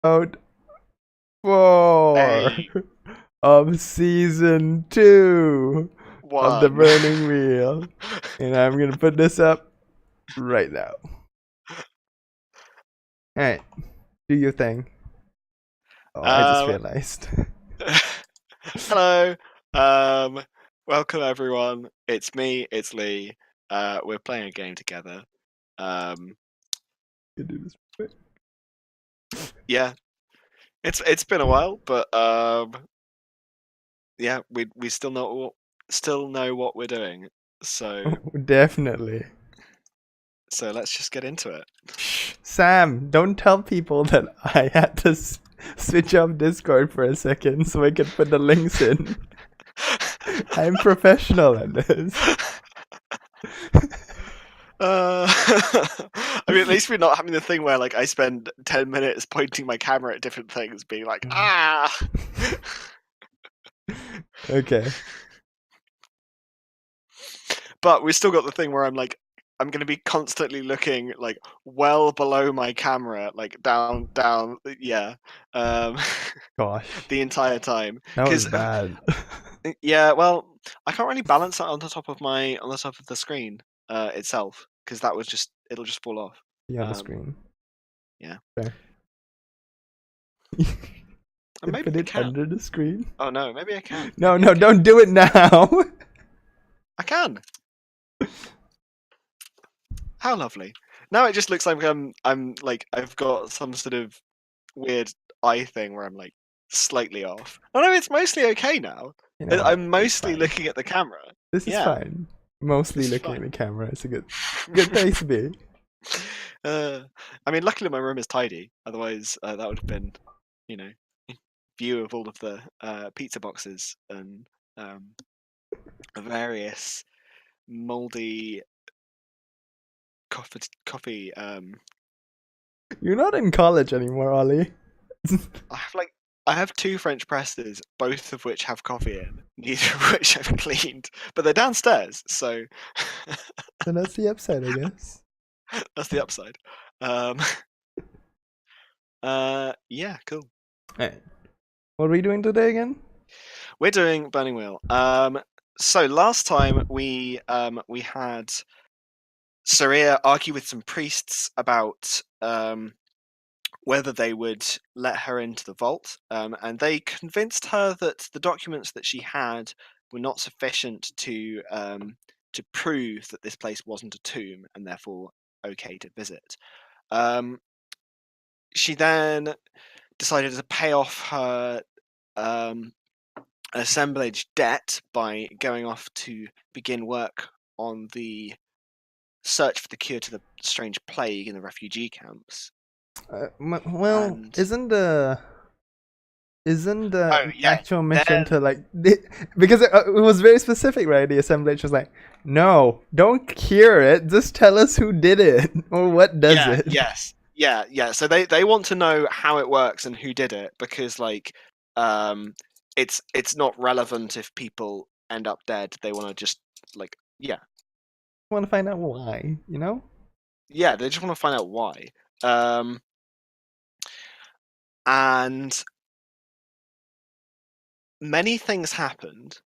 Episode 4 Hey, of season 2 of the one. Burning Wheel. And I'm gonna put this up right now. Alright, do your thing. Oh, I just Um, realized. hello. Um, welcome everyone. It's me, it's Lee. We're playing a game together. Um, You do this quick. yeah, it's been a while, but yeah, we still know what we're doing. So Oh, definitely. so let's just get into it. Shh, Sam, don't tell people that I had to switch off Discord for a second so I could put the links in. I'm professional at this. I mean, at least we're not having the thing where like I spend 10 minutes pointing my camera at different things, being like, ah. Okay. But we still got the thing where I'm going to be constantly looking like well below my camera, like down, yeah, um, Gosh, the entire time. that was Because bad. yeah, well, I can't really balance that on the top of the screen itself, because it'll just fall off. Be on the Um, screen. yeah, Fair. and maybe Put I it can. under the screen. Oh no, maybe I can. No, Maybe I no, can. don't do it now. I can. How lovely. Now it just looks like I'm like I've got some sort of weird eye thing where I'm like slightly off. Oh no, it's mostly okay now. You know what? I'm It's mostly fine. looking at the camera. This is Yeah, fine. Mostly this is looking at fine. the camera. It's a good place to be. uh, I mean, luckily my room is tidy. Otherwise, that would have been, you know, view of all of the pizza boxes and um, various moldy coffee. You're not in college anymore, Ollie. I have two French presses, both of which have coffee in, neither of which I've cleaned, but they're downstairs, so So that's the upside, I guess. that's the upside. Um, yeah, cool. Alright. What are we doing today again? We're doing Burning Wheel. So last time we had Suria argue with some priests about whether they would let her into the vault, and they convinced her that the documents that she had were not sufficient to prove that this place wasn't a tomb and therefore okay to visit. Um, she then decided to pay off her um, assemblage debt by going off to begin work on the search for the cure to the strange plague in the refugee camps. Well, And isn't the oh yeah, actual mission then to like because it was very specific, right? The assemblage was like, no, don't cure it. Just tell us who did it or what does yeah, it. yes, yeah. So they want to know how it works and who did it, because like um it's not relevant if people end up dead. They want to just like Want to find out why, you know? yeah, they just want to find out why. Um and many things happened,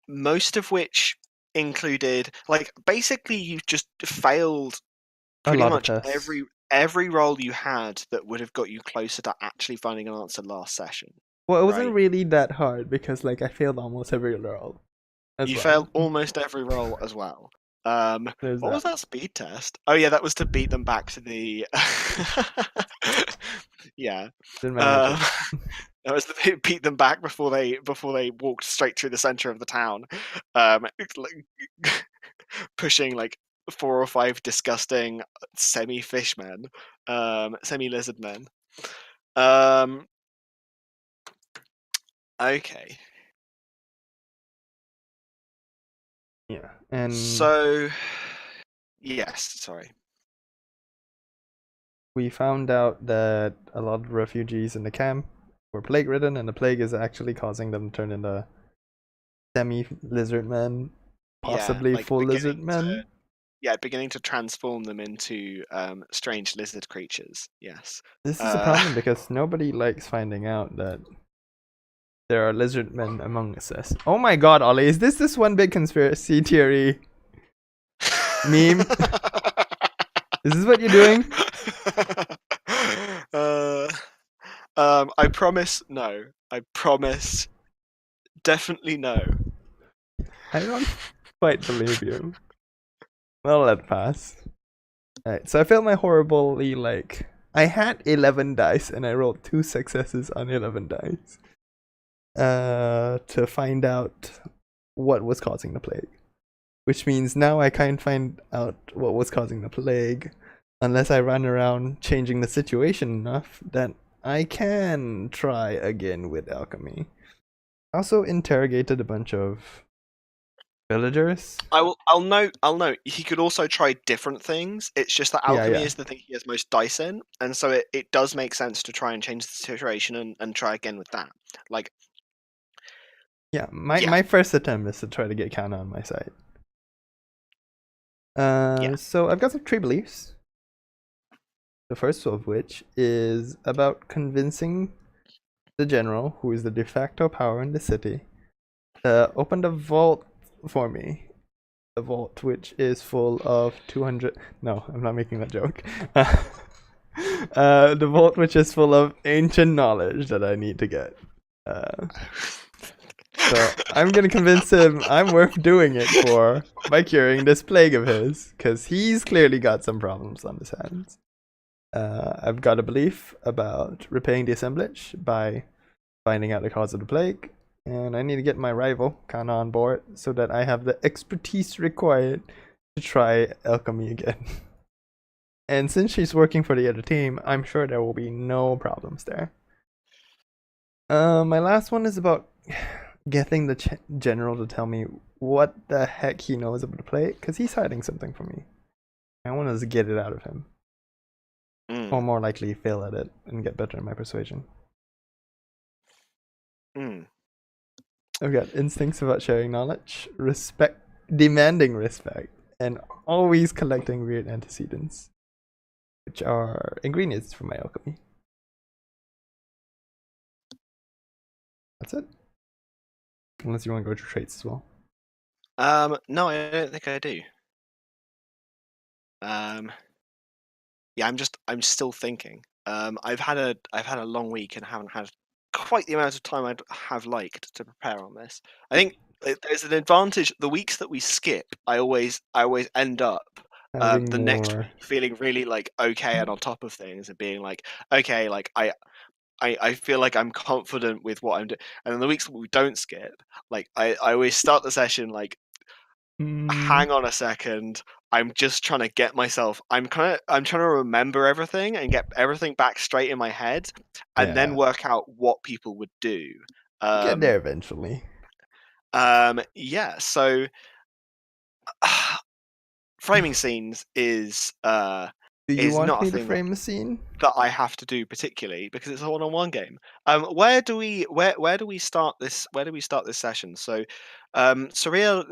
most of which included like basically you just failed A pretty lot of much tests. every role you had that would have got you closer to actually finding an answer last session, Well, it wasn't right? really that hard because like I failed almost every role as You well. failed almost every role as well. There's What was that. that speed test? Oh yeah, that was to beat them back to the. Yeah, Didn't manage um, it. that was to beat them back before they walked straight through the center of the town, like, pushing like 4 or 5 disgusting semi fishmen, semi lizard men. Um, okay, Yeah, and so yes, sorry. we found out that a lot of refugees in the camp were plague ridden, and the plague is actually causing them to turn into semi lizard men, Yeah, possibly like full lizard beginning to men. beginning to transform them into strange lizard creatures. Yes. This is a Uh, problem because nobody likes finding out that there are lizard men among us. Oh my god, Ollie, is this one big conspiracy theory meme? Is this what you're doing? uh, I promise no. I promise. Definitely no. I don't quite believe you. I'll let it pass. Alright, so I failed my horribly, like, I had 11 dice and I rolled 2 successes on 11 dice. To find out what was causing the plague. Which means now I can't find out what was causing the plague unless I run around changing the situation enough that I can try again with alchemy. I also interrogated a bunch of villagers. I'll note. He could also try different things. It's just that alchemy Yeah. is the thing he has most dice in, and so it does make sense to try and change the situation and try again with that. Like, Yeah, my first attempt is to try to get Kana on my side. So I've got some 3 beliefs. The first of which is about convincing the general, who is the de facto power in the city, to open the vault for me. The vault, which is full of 200. No, I'm not making that joke. The vault, which is full of ancient knowledge that I need to get. So I'm gonna convince him I'm worth doing it for by curing this plague of his, because he's clearly got some problems on his hands. I've got a belief about repaying the assemblage by finding out the cause of the plague, and I need to get my rival Kana on board so that I have the expertise required to try alchemy again. And since she's working for the other team, I'm sure there will be no problems there. My last one is about getting the general to tell me what the heck he knows about the plague, because he's hiding something from me. I want to get it out of him. Or more likely fail at it and get better in my persuasion. I've got instincts about sharing knowledge, demanding respect, and always collecting weird antecedents, which are ingredients for my alchemy. That's it. Unless you want to go to traits as well. No, I don't think I do. Yeah, I'm still thinking. I've had a long week and haven't had quite the amount of time I'd have liked to prepare on this. I think there's an advantage. The weeks that we skip, I always end up the next week feeling really like okay and on top of things and being like okay, like I feel like I'm confident with what I'm doing. And then the weeks that we don't skip, like I always start the session like hang on a second. I'm just trying to get myself. I'm trying to remember everything and get everything back straight in my head, and then work out what people would do. Get there eventually. Yeah. So, framing scenes is Do you is want not me a to thing frame a scene that I have to do particularly because it's a one-on-one game. Where do we start this? Where do we start this session? So, Suria,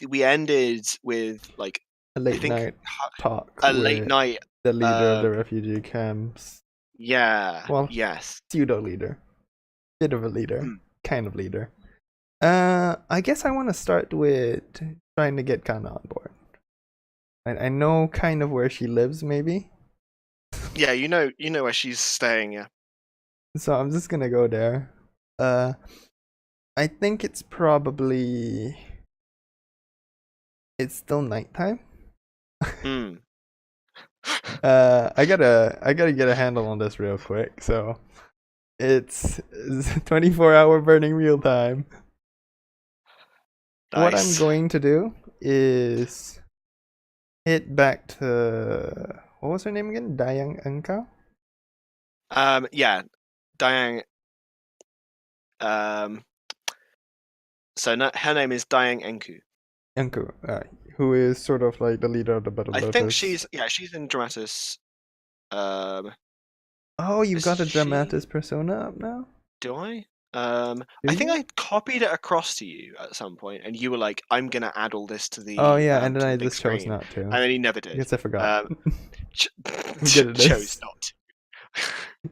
we ended with like a late night talk a with late night. the leader of the refugee camps. Yeah. Well, yes. Pseudo leader, bit of a leader, kind of leader. I guess I want to start with trying to get Kana on board. I know kind of where she lives, maybe. Yeah, you know where she's staying. Yeah. So I'm just gonna go there. I think it's probably. It's still nighttime. I gotta get a handle on this real quick. So it's 24-hour burning real time. Nice. What I'm going to do is hit back to what was her name again? Dayang Enka? Yeah, Dayang. So her name is Dayang Enku. Enku, who is sort of like the leader of the Battle Lotus. I think she's in Dramatis. Oh, you've got a Dramatis persona up now? Do I? I think you? I copied it across to you at some point, and you were like, "I'm gonna add all this Oh yeah, and then to I the big just chose screen," not to. and then you never I did. guess I forgot. Um, I'm good at chose this. not to.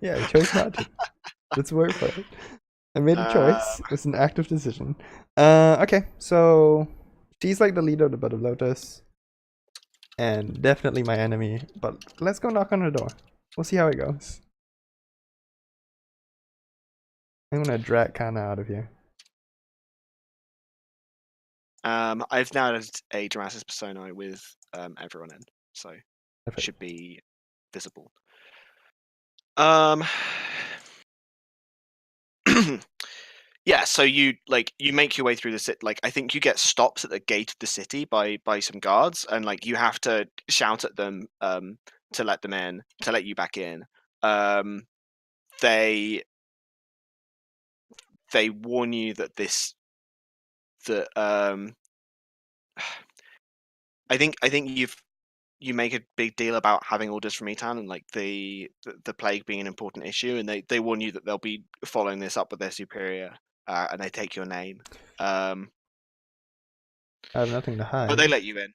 Yeah, I chose not to. Let's work for it. I made a choice. Um, It was an active decision. Okay, so she's like the leader of the Bud of Lotus, and definitely my enemy. But let's go knock on her door. We'll see how it goes. I'm gonna drag Kana out of here. I've now added a dramatis personae with everyone in, so Perfect. should be visible. Um, yeah. So you make your way through the city. Like I think you get stopped at the gate of the city by some guards, and like you have to shout at them to let them in, to let you back in. Um, they warn you that that I think you make a big deal about having orders from Etan and like the plague being an important issue, and they warn you that they'll be following this up with their superior, and they take your name, um, I have nothing to but they hide. let you in.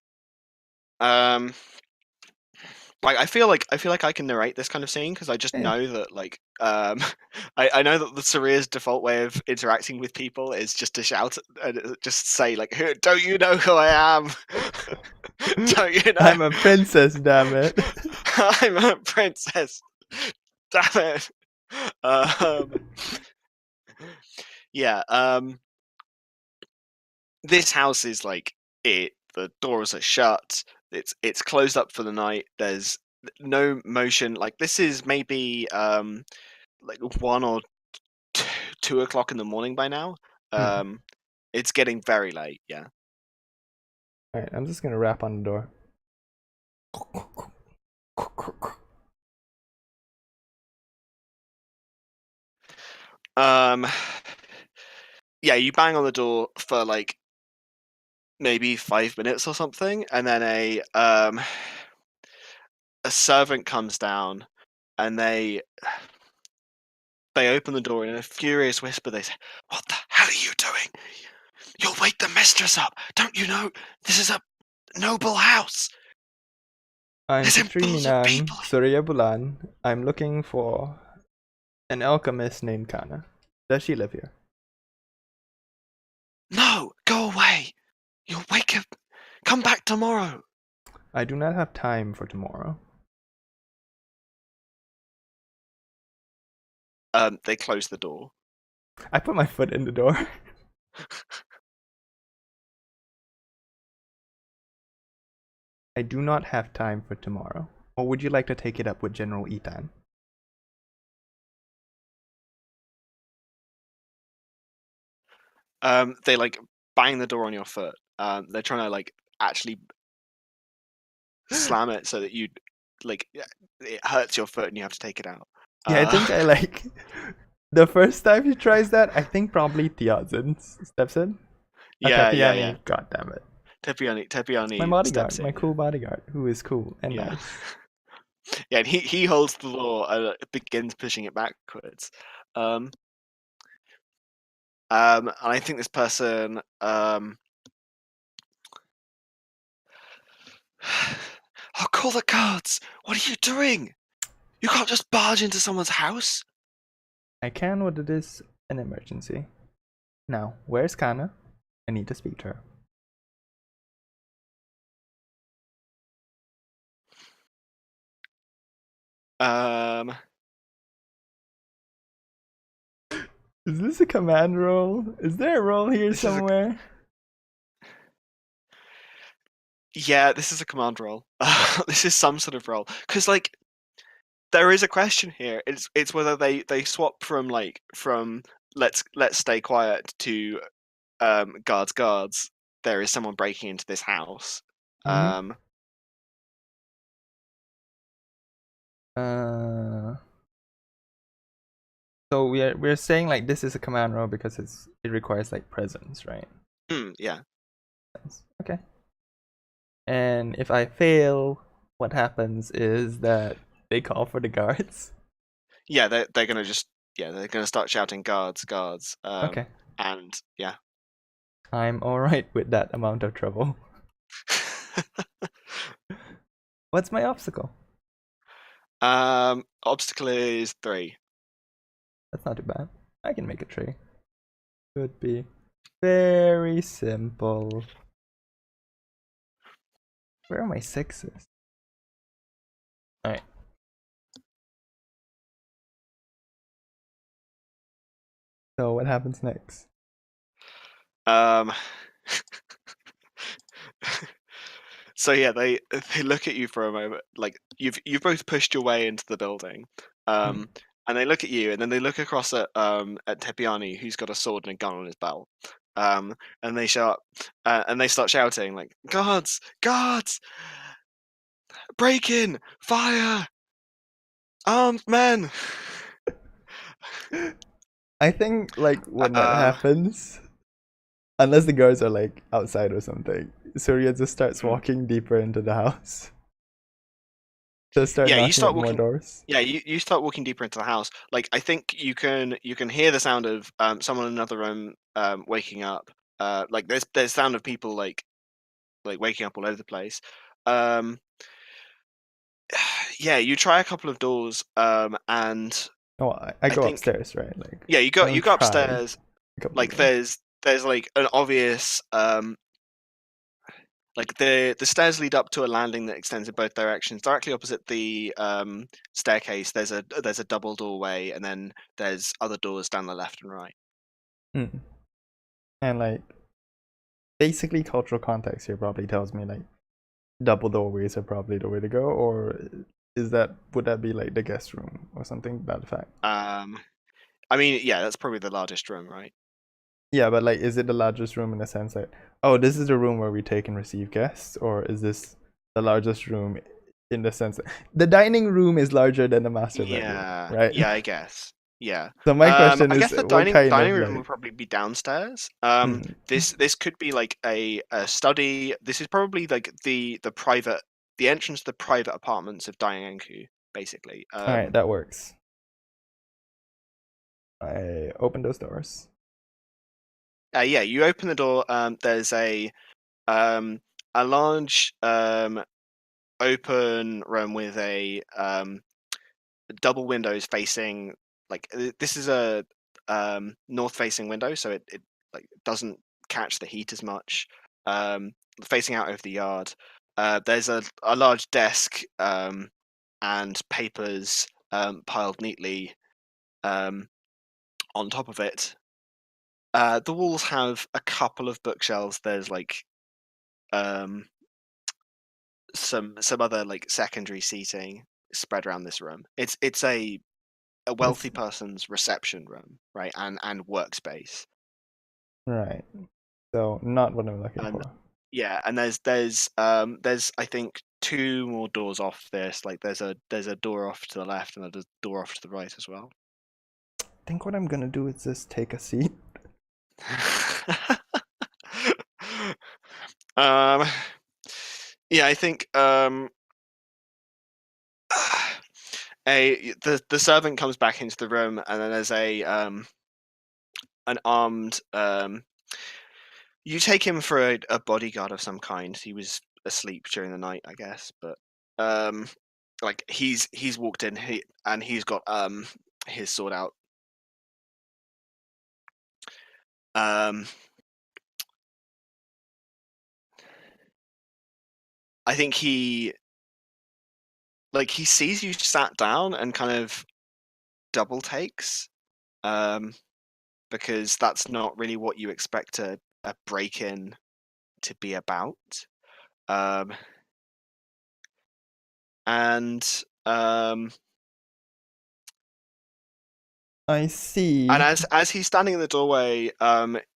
Like I feel like I can narrate this kind of scene because I just Yeah, know that I know that the Suria's default way of interacting with people is just to shout and just say like, "Don't you know who I am? Don't you know I'm a princess, damn it. I'm a princess? Damn it!" Um, yeah. This house is like it. The doors are shut. It's closed up for the night. There's no motion. Like this is maybe like 1 or 2 o'clock in the morning by now. Hmm. It's getting very late. Yeah. Alright, I'm just gonna rap on the door. Um. Yeah. You bang on the door for like maybe 5 minutes or something, and then a servant comes down, and they open the door in a furious whisper. They say, "What the hell are you doing? You'll wake the mistress up. Don't you know this is a noble house? I'm There's Putri impulsive people." Minang, Surya Bulan. I'm looking for an alchemist named Kana. Does she live here? No, go away. You'll wake up. Come back tomorrow. I do not have time for tomorrow. They close the door. I put my foot in the door. I do not have time for tomorrow. Or would you like to take it up with General Etan? They like bang the door on your foot. They're trying to like actually slam it so that you like it hurts your foot and you have to take it out. Yeah, I think I like the first time he tries that, I think probably Tiazin steps in. Yeah, yeah, yeah. Tepiani, god damn it. Tepiani My bodyguard, steps my in. cool bodyguard, who is cool and Yeah. nice. Yeah, and he holds the door and begins pushing it backwards. And I think this person I'll call the guards. What are you doing? You can't just barge into someone's house. I can, what it is an emergency. Now, where's Kana? I need to speak to her. Um, Is this a command role? Is there a role here this is a somewhere? yeah, this is a command role. This is some sort of role because like there is a question here. It's whether they swap from like from let's stay quiet to guards. There is someone breaking into this house. Mm-hmm. Um, Uh, so we're saying like this is a command role because it requires like presence, right? yeah. Okay. And if I fail, what happens is that they call for the guards. Yeah, they're gonna just yeah, they're going to start shouting guards, guards. Okay. And yeah. I'm alright with that amount of trouble. What's my obstacle? Obstacle is 3. That's not too bad. I can make a tree. Could be very simple. Where are my 6s? Alright. So what happens next? Um, so yeah, they look at you for a moment. Like you've both pushed your way into the building, Hmm. and they look at you, and then they look across at Tepiani, who's got a sword and a gun on his belt. And they shout, and they start shouting like, "Guards, guards, break in, fire, armed men!" I think like when that Um, happens, unless the guards are like outside or something, Surya just starts mhm. walking deeper into the house. Just start Yeah, you knocking at start more walking. doors. Yeah, you start walking deeper into the house. Like I think you can hear the sound of someone in another room waking up. Like there's sound of people like waking up all over the place. Um, yeah, you try a couple of doors and Oh, I I go think upstairs, right? Like yeah, I you don't go try upstairs. a couple of Like doors. there's like an obvious like the stairs lead up to a landing that extends in both directions. Directly opposite the staircase, there's a double doorway, and then there's other doors down the left and right. Mm. And like basically cultural context here probably tells me like double doorways are probably the way to go, or would that be like the guest room or something to that effect? Um, I mean, yeah, that's probably the largest room, right? Yeah, but like is it the largest room in the sense that oh this is the room where we take and receive guests, or is this the largest room in the sense that the dining room is larger than the master bedroom, Yeah, right? yeah, I guess. Yeah. So my question I is guess the what kind dining of room will like probably be downstairs. mm, This could be like a study. This is probably like the entrance to the private apartments of Dianku, basically. all right, that works. I open those doors. Yeah, you open the door. There's um a large open room with a double windows facing like this is a north facing window, so it like doesn't catch the heat as much. Um, Facing out over the yard. There's a large desk and papers piled neatly um, on top of it. The walls have a couple of bookshelves. There's like um, some other like secondary seating spread around this room. It's a This wealthy person's reception room, right, and workspace. right. So not what I'm looking And for. yeah, and there's I think two more doors off this. Like there's a door off to the left and there's a door off to the right as well. I think what I'm gonna do is just take a seat. um, yeah, I think the servant comes back into the room and then there's a an armed you take him for a bodyguard of some kind. He was asleep during the night, I guess, but um, like he's walked in and he's got his sword out. Um, I think he sees you sat down and kind of double takes um, because that's not really what you expect a break in to be about. Um, and um, I And see. as he's standing in the doorway,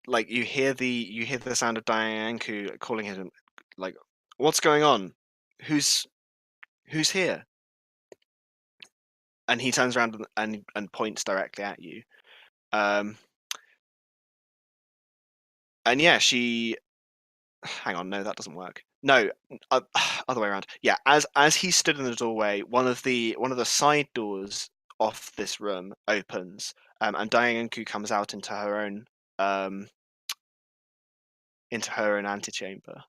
like you hear the sound of Dianku calling him, like, "What's going on? Who's who's here?" And he turns around and points directly at you. Um, and yeah, she. Hang on, no, that doesn't work. No, other way around. Yeah, as he stood in the doorway, one of the side doors off this room opens, and Dianku comes out um, into her own antechamber,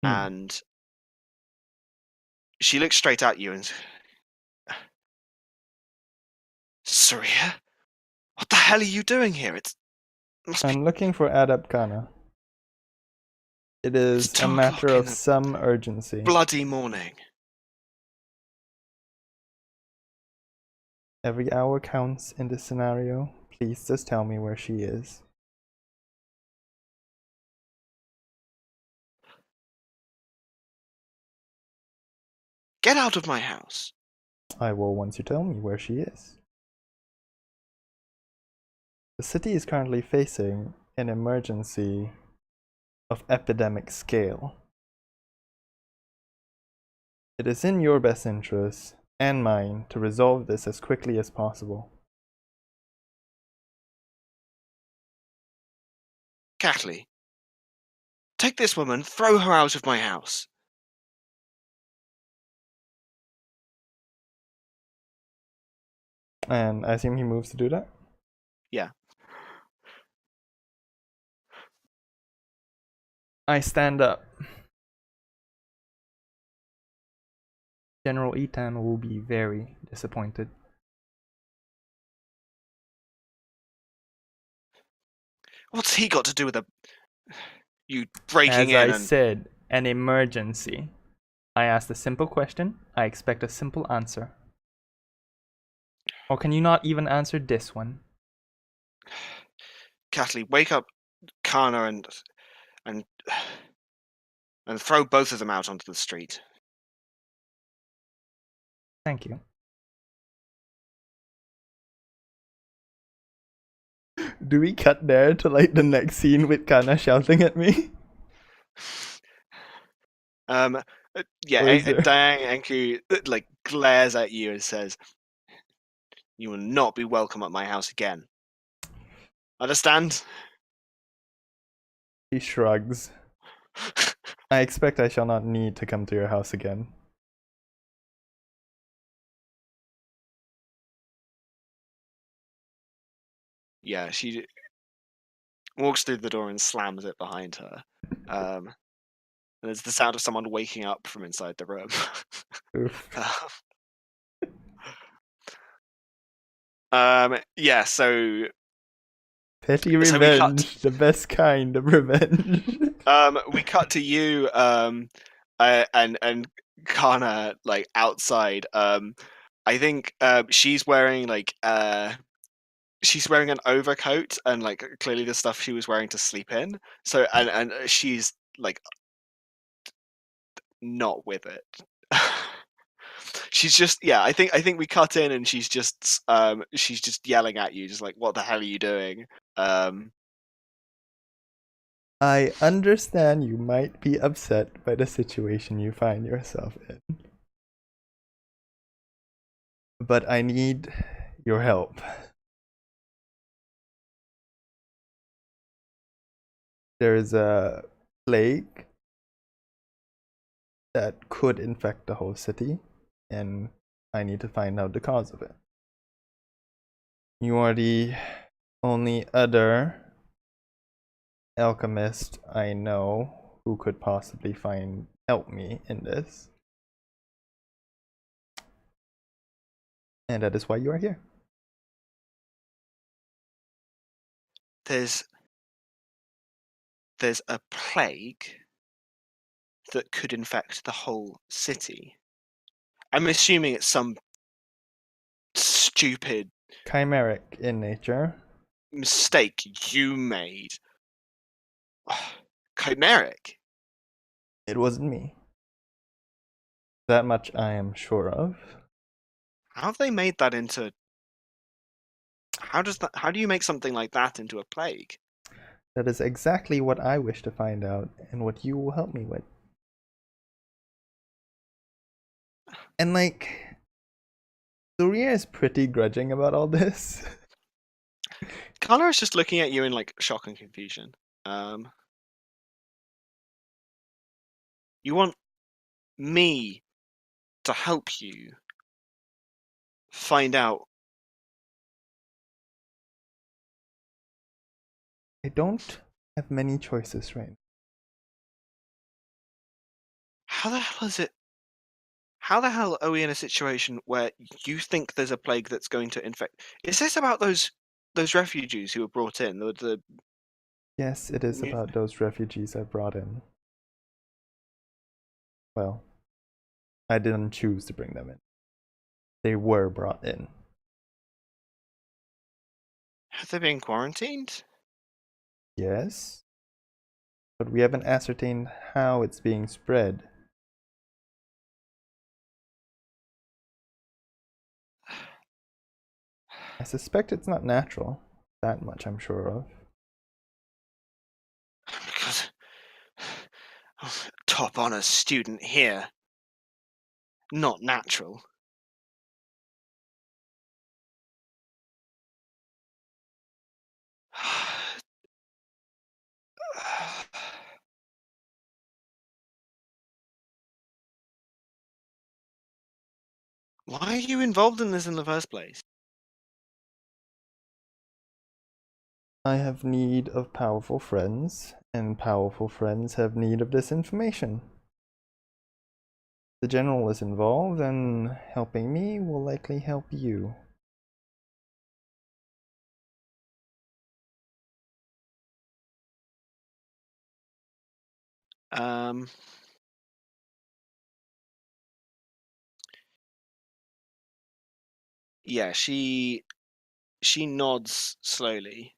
and she looks straight at you and, Suria, what the hell are you doing here? I'm looking for Adept Kana. It It's is a 2 matter o'clock in of the some urgency. bloody morning. Every hour counts in this scenario. Please just tell me where she is. Get out of my house. I will once you tell me where she is. The city is currently facing an emergency of epidemic scale. It is in your best interest and mine to resolve this as quickly as possible. Catley, take this woman, throw her out of my house. And I assume he moves to do that? Yeah. I stand up. General Etan will be very disappointed. What's he got to do with you breaking As in I and... said, an emergency. I asked a simple question. I expect a simple answer. Or can you not even answer this one? Catley, wake up Kana and throw both of them out onto the street. Thank you. Do we cut there to like the next scene with Kana shouting at me? Yeah, Dianku like glares at you and says, "You will not be welcome at my house again. Understand?" He shrugs. I expect I shall not need to come to your house again. Yeah, she walks through the door and slams it behind her. And there's the sound of someone waking up from inside the room. Oof. Yeah, so Petty so we cut. revenge, the best kind of revenge. We cut to you, and Kana like outside. I think she's wearing she's wearing an overcoat and like clearly the stuff she was wearing to sleep in. So and she's like not with it. She's just I think we cut in and she's just yelling at you, just like, what the hell are you doing? I understand you might be upset by the situation you find yourself in. But I need your help. There is a plague that could infect the whole city, and I need to find out the cause of it. You are the only other alchemist I know who could possibly help me in this. And that is why you are here. There's a plague that could infect the whole city. I'm assuming it's some stupid Chimeric in nature. mistake you made. Chimeric? It wasn't me. That much I am sure of. How have they made that into... How do you make something like that into a plague? That is exactly what I wish to find out and what you will help me with. And like, Suria is pretty grudging about all this. Kana is just looking at you in like shock and confusion. You want me to help you find out I don't have many choices right now. How the hell is it? How the hell are we in a situation where you think there's a plague that's going to infect? Is this about those refugees who were brought in? The Yes, it is about those refugees I brought in. Well, I didn't choose to bring them in. They were brought in. have they been quarantined? Yes, but we haven't ascertained how it's being spread. I suspect it's not natural. That much I'm sure of. Because top honor student here, not natural. Why are you involved in this in the first place? I have need of powerful friends, and powerful friends have need of this information. The general is involved, and helping me will likely help you. Um, yeah, she nods slowly.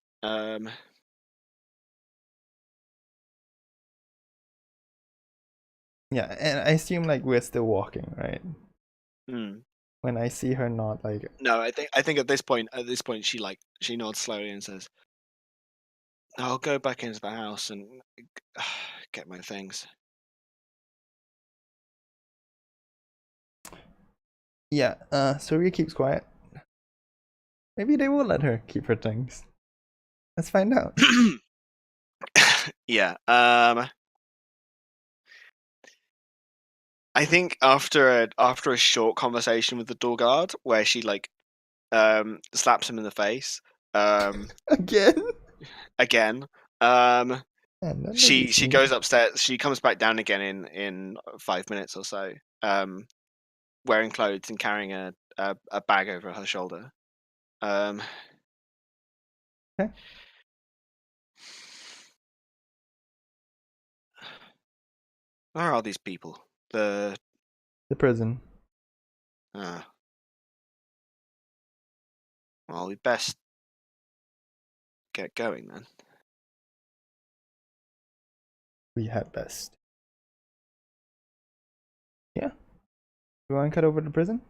Yeah, and I assume like we're still walking, right? Hmm. When I see her not like No, I think at this point she nods slowly and says, "I'll go back into the house and get my things." yeah, Suria keeps quiet. Maybe they will let her keep her things. Let's find out. Yeah. I think after a short conversation with the door guard where she slaps him in the face Again? again. Um, And then they she seem goes upstairs. She comes back down again in 5 minutes or so. Wearing clothes and carrying a bag over her shoulder. Um, okay. where are these people? The The prison. uh, well, we best get going then. We had best. Yeah. You want to cut over to prison?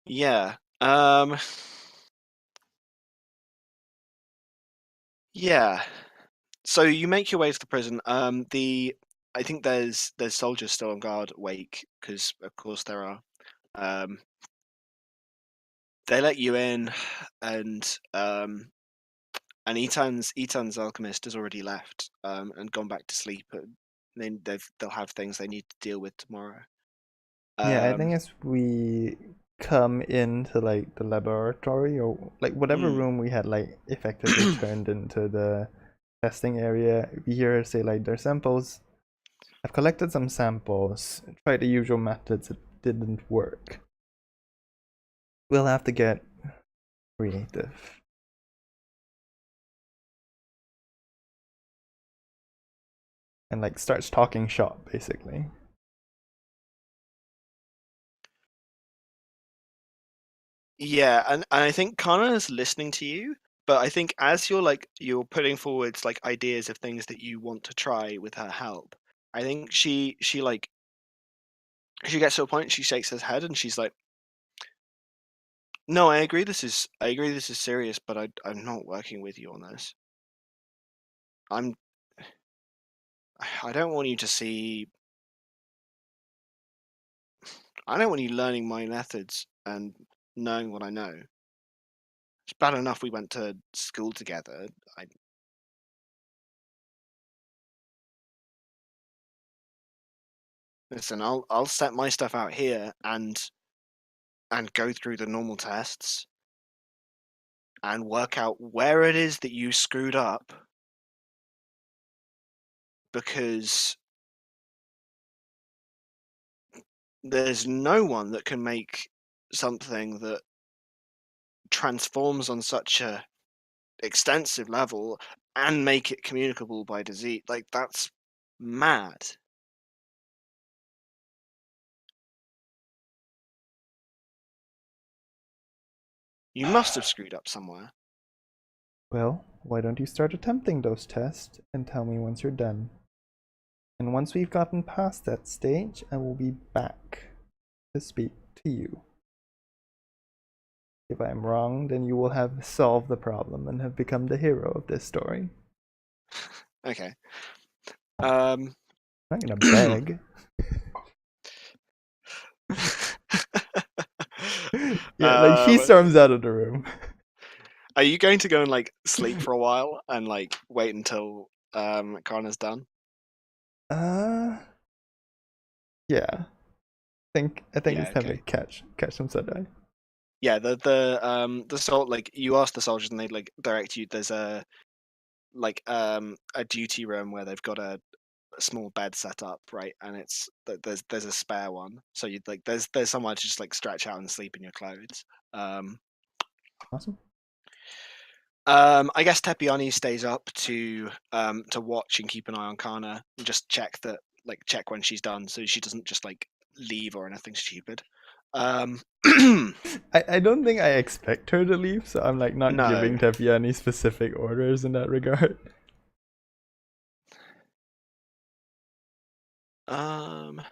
Yeah. Yeah. So you make your way to the prison. I think there's soldiers still on guard at Wake because of course there are. Um, they let you in, and Etan's alchemist has already left and gone back to sleep. And they'll have things they need to deal with tomorrow. Yeah, I Um, think as we come into like the laboratory or like whatever mm, room we had like effectively turned into the testing area, we hear her say like their samples. I've collected some samples, tried the usual methods, it didn't work. We'll have to get creative. And like starts talking shop basically. yeah, and I think Connor is listening to you, but I think as you're putting forwards like ideas of things that you want to try with her help, I think she gets to a point, she shakes her head, and she's like, "No, I agree this is serious, but I'm not working with you on this. I'm I don't want you to see. I don't want you learning my methods and knowing what I know. It's bad enough we went to school together. I listen. I'll set my stuff out here and go through the normal tests. and work out where it is that you screwed up, because there's no one that can make something that transforms on such a extensive level and make it communicable by disease. Like, that's mad. You must have screwed up somewhere. Well, why don't you start attempting those tests and tell me once you're done? And once we've gotten past that stage, I will be back to speak to you. If I'm wrong, then you will have solved the problem and have become the hero of this story. Okay. I'm not gonna beg. Yeah, like he Um, storms out of the room. are you going to go and like sleep for a while and like wait until Connor's done? Uh, yeah. I think Yeah. it's time to Okay. catch some sunlight. Yeah. Like you ask the soldiers and they like direct you. There's a duty room where they've got a small bed set up, right? And there's a spare one, so you'd like there's somewhere to just like stretch out and sleep in your clothes. Um, Awesome. I guess Tepiani stays up to watch and keep an eye on Kana and just check when she's done, so she doesn't just like leave or anything stupid. Um, I don't think I expect her to leave, so I'm like not no. giving Tepia any specific orders in that regard. Um,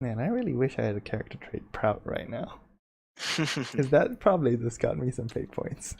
Man, I really wish I had a character trait proud right now. Because that probably just got me some fate points.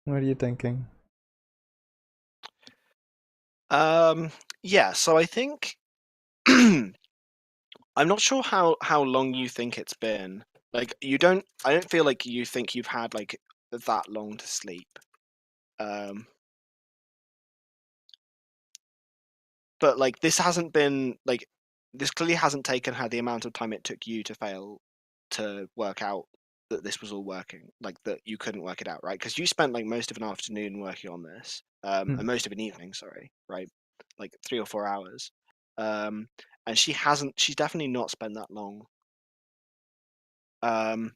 What are you thinking? um, yeah. So I think I'm not sure how long you think it's been. Like you don't. I don't feel like you think you've had like that long to sleep. Um, but like this hasn't been like this clearly hasn't taken her the amount of time it took you to fail to work out that this was all working, like that you couldn't work it out, right? Because you spent like most of an afternoon working on this, Hmm. and most of an evening, sorry, right? Like 3 or 4 hours. Um, and she hasn't. She's definitely not spent that long. Um,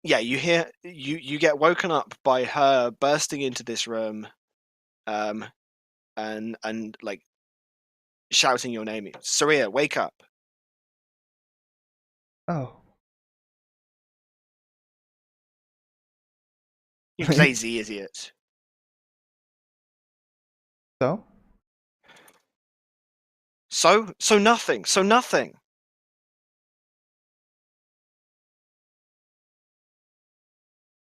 yeah, you get woken up by her bursting into this room, um, and like shouting your name. Suria, wake up! Oh. You lazy idiot. So? So nothing. So nothing.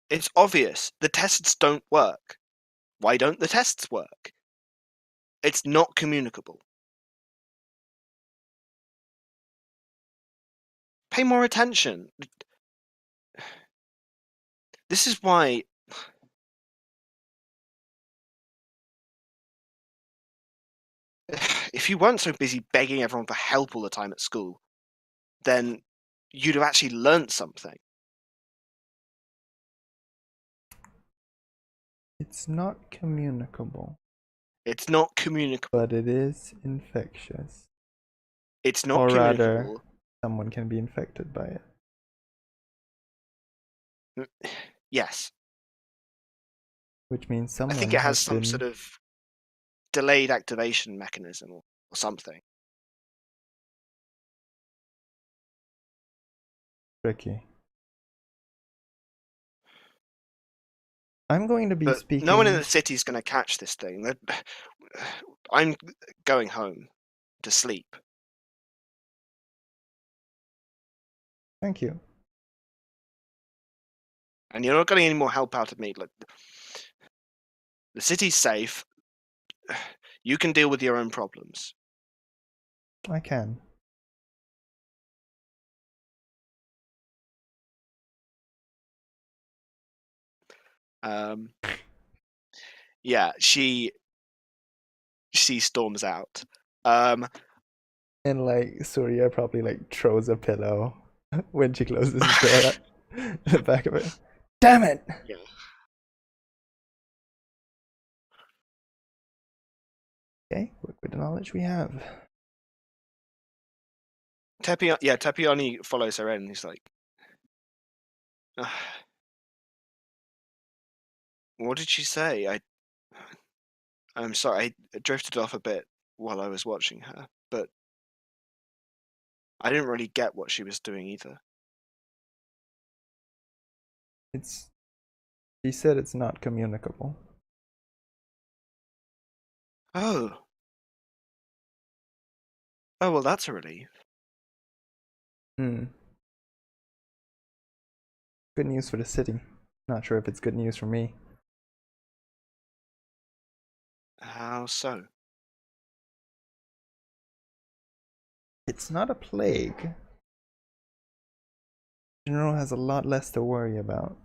It's obvious. The tests don't work. Why don't the tests work? It's not communicable. Pay more attention. This is why. If you weren't so busy begging everyone for help all the time at school, then you'd have actually learnt something. It's not communicable, It's not communicable. but it is infectious. It's not Or rather, communicable. someone can be infected by it. Yes. Which means I think someone it has has some sort been. of delayed activation mechanism or something. Tricky. I'm going to be But no one in the speaking. city is going to catch this thing. I'm going home to sleep. Thank you. And you're not getting any more help out of me. Look, the city's safe. You can deal with your own problems. I can. Um, yeah, she storms out. Um, And like Suria probably like throws a pillow when she closes the door at the back of it. Damn it! yeah. Okay, work with the knowledge we have. Tepiani follows her in. He's like, "What did she say? I'm sorry. I drifted off a bit while I was watching her, but I didn't really get what she was doing either." It's. She said it's not communicable. Oh, oh well, that's a relief. Hmm. Good news for the city. Not sure if it's good news for me. How so? It's not a plague. General has a lot less to worry about.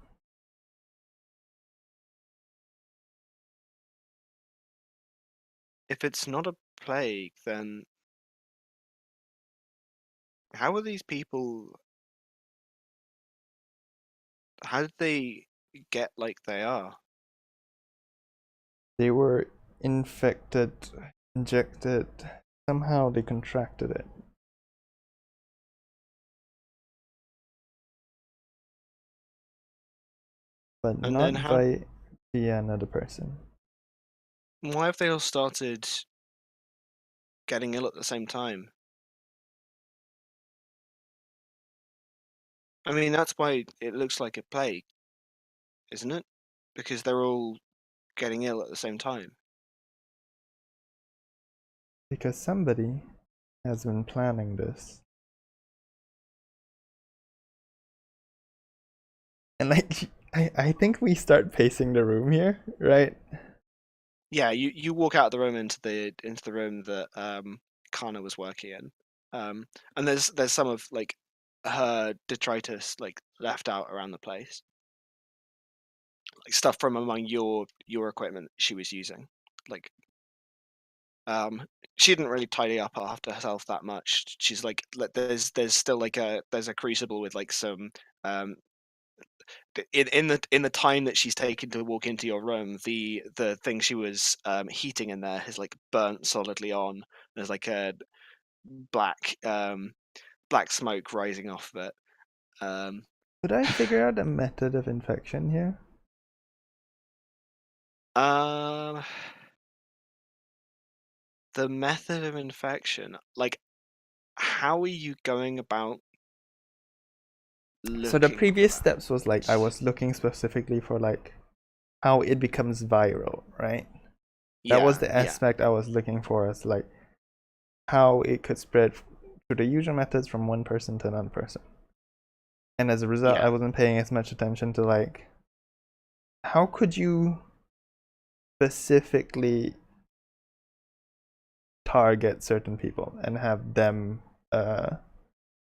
If it's not a plague, then how are these people? How did they get like they are? They were infected, injected. Somehow they contracted it. But And then not by via another person. why have they all started getting ill at the same time? I mean, that's why it looks like a plague, isn't it? Because they're all getting ill at the same time. Because somebody has been planning this. And like I think we start pacing the room here, right? Yeah, you walk out of the room into the room that Kana was working in, and there's some of like her detritus like left out around the place, like stuff from among your equipment she was using, like she didn't really tidy up after herself that much. She's like there's still like there's a crucible with like some um in the time that she's taken to walk into your room, the thing she was heating in there has like burnt solidly on. There's like a black black smoke rising off of it. Um, Could I figure out a method of infection here? um, the method of infection, like how are you going about So the looking for previous that? steps was like I was looking specifically for like how it becomes viral, right? That was Yeah, the yeah, aspect I was looking for, as like how it could spread through the usual methods from one person to another person. And as a result, yeah, I wasn't paying as much attention to like how could you specifically target certain people and have them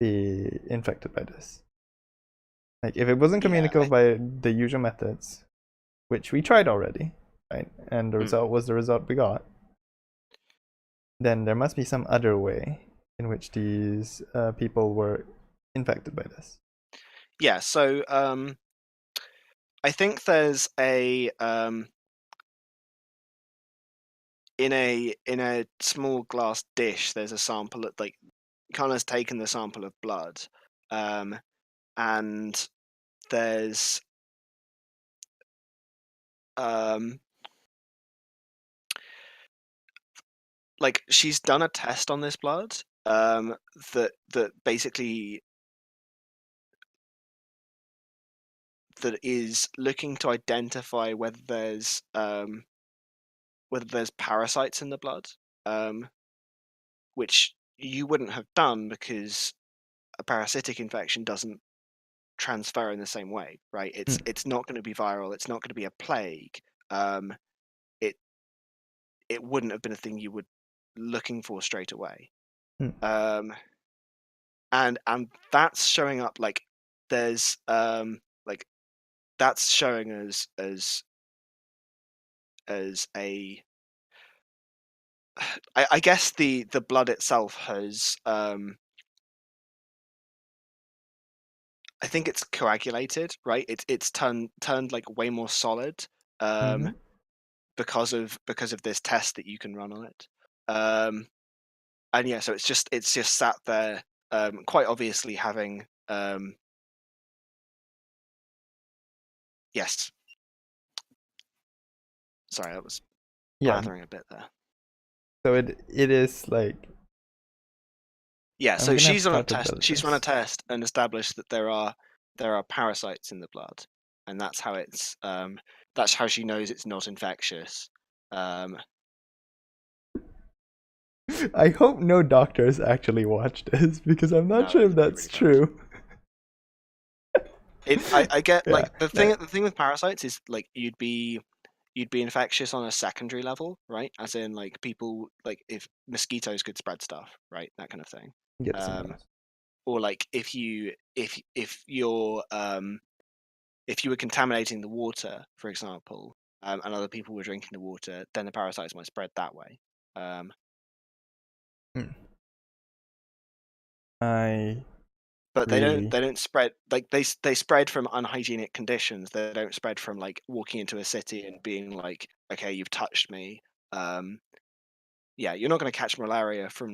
be infected by this. Like if it wasn't yeah. communicable by the usual methods, which we tried already, right? And the Mm. result was the result we got, then there must be some other way in which these people were infected by this. Yeah. So I think there's a in a small glass dish. There's a sample of like Connor's taken the sample of blood, um, and there's um, like she's done a test on this blood that basically that is looking to identify whether there's parasites in the blood, which you wouldn't have done because a parasitic infection doesn't transfer in the same way, right? It's not going to be viral. It's not going to be a plague. It it wouldn't have been a thing you were looking for straight away. Hmm. And that's showing up like there's like that's showing us as a I guess the blood itself has I think it's coagulated, right? It's turned like way more solid Mm-hmm. because of this test that you can run on it. And yeah, so it's just sat there, quite obviously having yes. Sorry, I was Yeah. blathering a bit there. So it is like Yeah, I'm so gonna have she's to on a type a test. bit of She's run a this. test and established that there are parasites in the blood, and that's how that's how she knows it's not infectious. Um, I hope no doctors actually watch this because I'm not no, sure if it'd be that's really bad. true. I get Yeah. like the thing with parasites is like you'd be infectious on a secondary level, right? As in like people like if mosquitoes could spread stuff, right? That kind of thing. Get some of Um, those. or like if you were contaminating the water, for example, and other people were drinking the water, then the parasites might spread that way. Hmm. I But really they don't spread like they spread from unhygienic conditions. They don't spread from like walking into a city and being like, okay, you've touched me. Um, yeah, you're not going to catch malaria from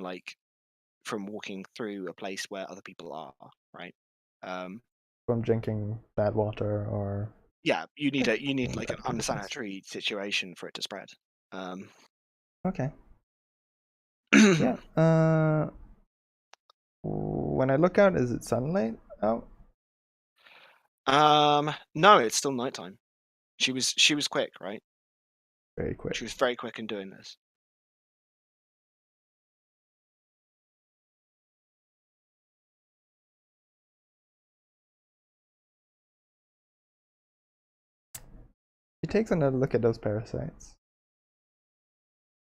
walking through a place where other people are, right? Um, from drinking bad water or yeah, you need in like an bad conditions. unsanitary situation for it to spread. Um, Okay. Yeah. When I look out, is it sunlight out? no, it's still nighttime. She was quick, right? Very quick. She was very quick in doing this. She takes another look at those parasites.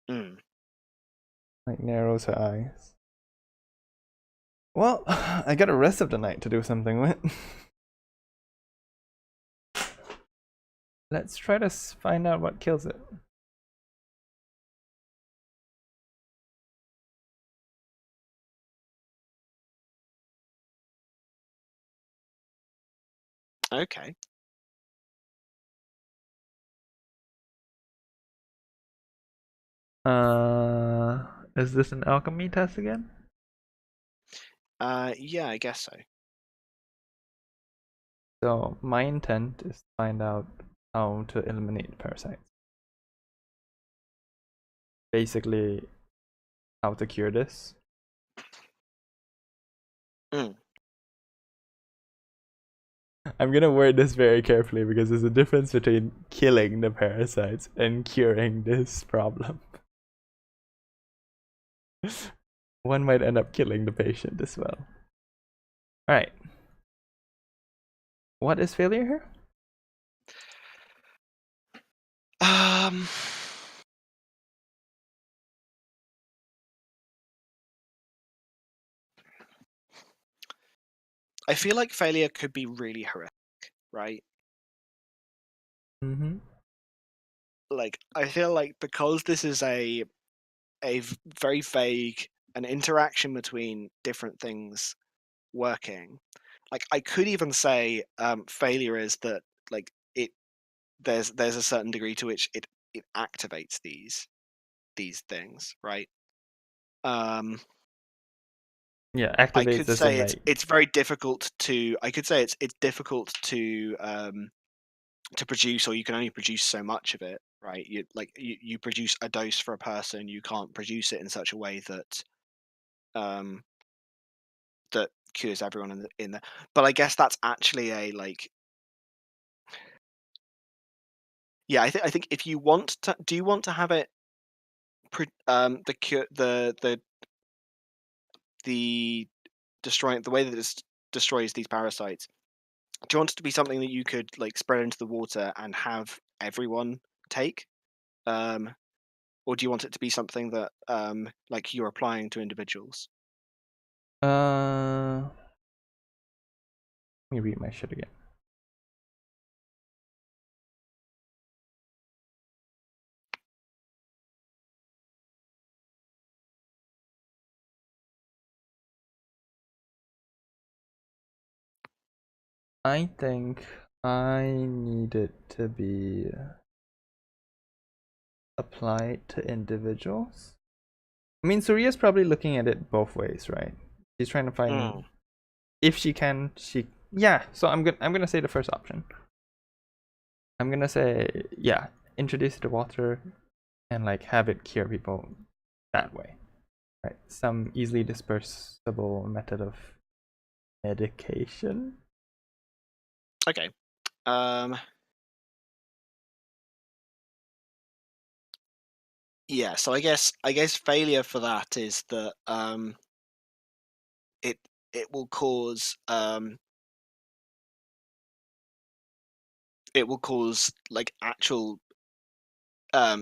Mm. Like narrows her eyes. Well, I got a rest of the night to do something with. Let's try to find out what kills it. Okay. Is this an alchemy test again? Yeah, I guess so. So my intent is to find out how to eliminate parasites. Basically, how to cure this. Mm. I'm gonna word this very carefully because there's a difference between killing the parasites and curing this problem. One might end up killing the patient as well. Alright. What is failure here? Um, I feel like failure could be really horrific, right? Mm-hmm. Like I feel like because this is very vague an interaction between different things working. Like I could even say failure is that like it there's a certain degree to which it activates these things, right? Um, Yeah, I activates could as in say like it's very difficult to. I could say it's difficult to produce, or you can only produce so much of it, right? You produce a dose for a person, you can't produce it in such a way that um, that cures everyone in there. But I guess that's actually a like Yeah, I think if you want to, do you want to have it, the cure, the destroying, the way that it destroys these parasites? Do you want it to be something that you could like spread into the water and have everyone take, um, or do you want it to be something that like you're applying to individuals? Let me read my shit again. I think I need it to be applied to individuals. I mean, Suria's probably looking at it both ways, right? She's trying to find if she can. Yeah. So I'm gonna say the first option. I'm gonna say yeah. Introduce it to water and like have it cure people that way, right? Some easily dispersible method of medication. Okay. Yeah, so I guess failure for that is that it it will cause like actual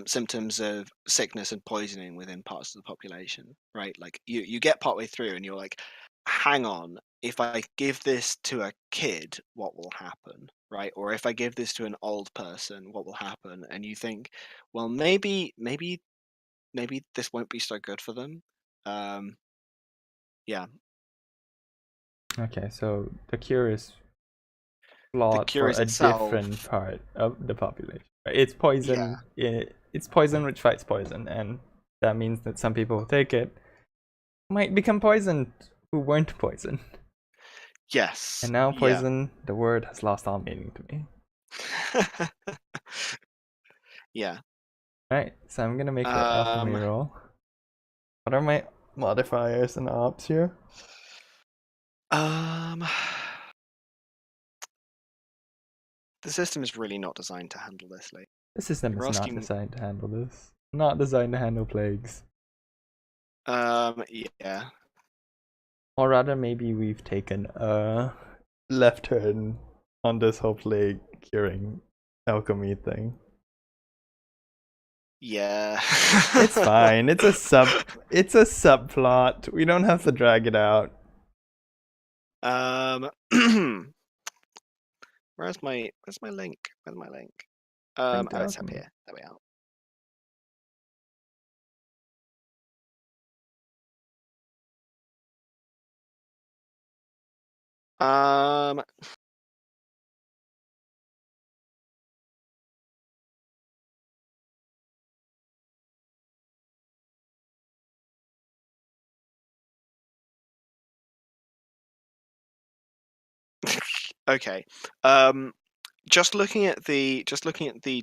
symptoms of sickness and poisoning within parts of the population, right? Like you get partway through and you're like, hang on, if I give this to a kid, what will happen? Right? Or if I give this to an old person, what will happen? And you think, well, maybe this won't be so good for them. Yeah, Okay, so the cure is the flawed cure for is a itself. different part of the population. Right? It's Yeah. poison. It's poison which fights poison, and that means that some people who take it might become poisoned who weren't poisoned. Yes. And now Yeah. poison, the word has lost all meaning to me. Yeah. Right, so I'm gonna make the alchemy Um. roll. What are my modifiers and ops here? Um. The system is really not designed to handle this, Lee. The system You're is not asking. designed to handle this. Not designed to handle plagues. Yeah. Or rather, maybe we've taken a left turn on this whole plague curing alchemy thing. Yeah. It's fine. It's a subplot. We don't have to drag it out. Um. Where's my link? Where's my link? Think the Oh, it's up alchemy. here. There we are. Okay. Um. Just looking at the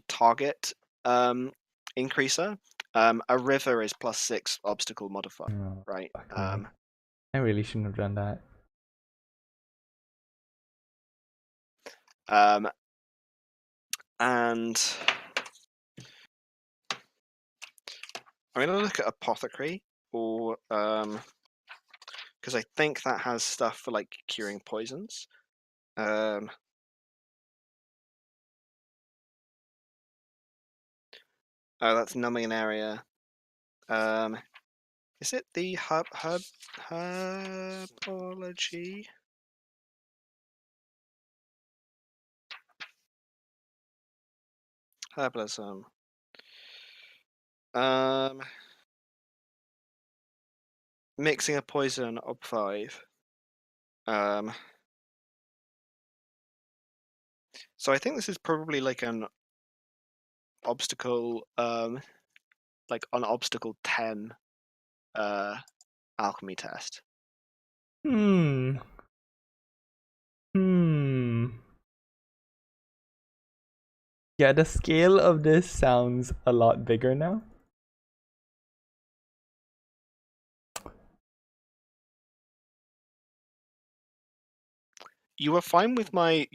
target increaser. A river is +6 obstacle modifier, Oh, right? fuck me. I really shouldn't have done that. Um, and I'm gonna look at apothecary, or because I think that has stuff for like curing poisons. Um, oh, that's numbing an area. Um, is it the herbology? Herbalism. Um, mixing a poison op 5. Um, so I think this is probably like an obstacle, like an obstacle 10 uh alchemy test. Hmm. Hmm. Yeah, the scale of this sounds a lot bigger now. you were fine with my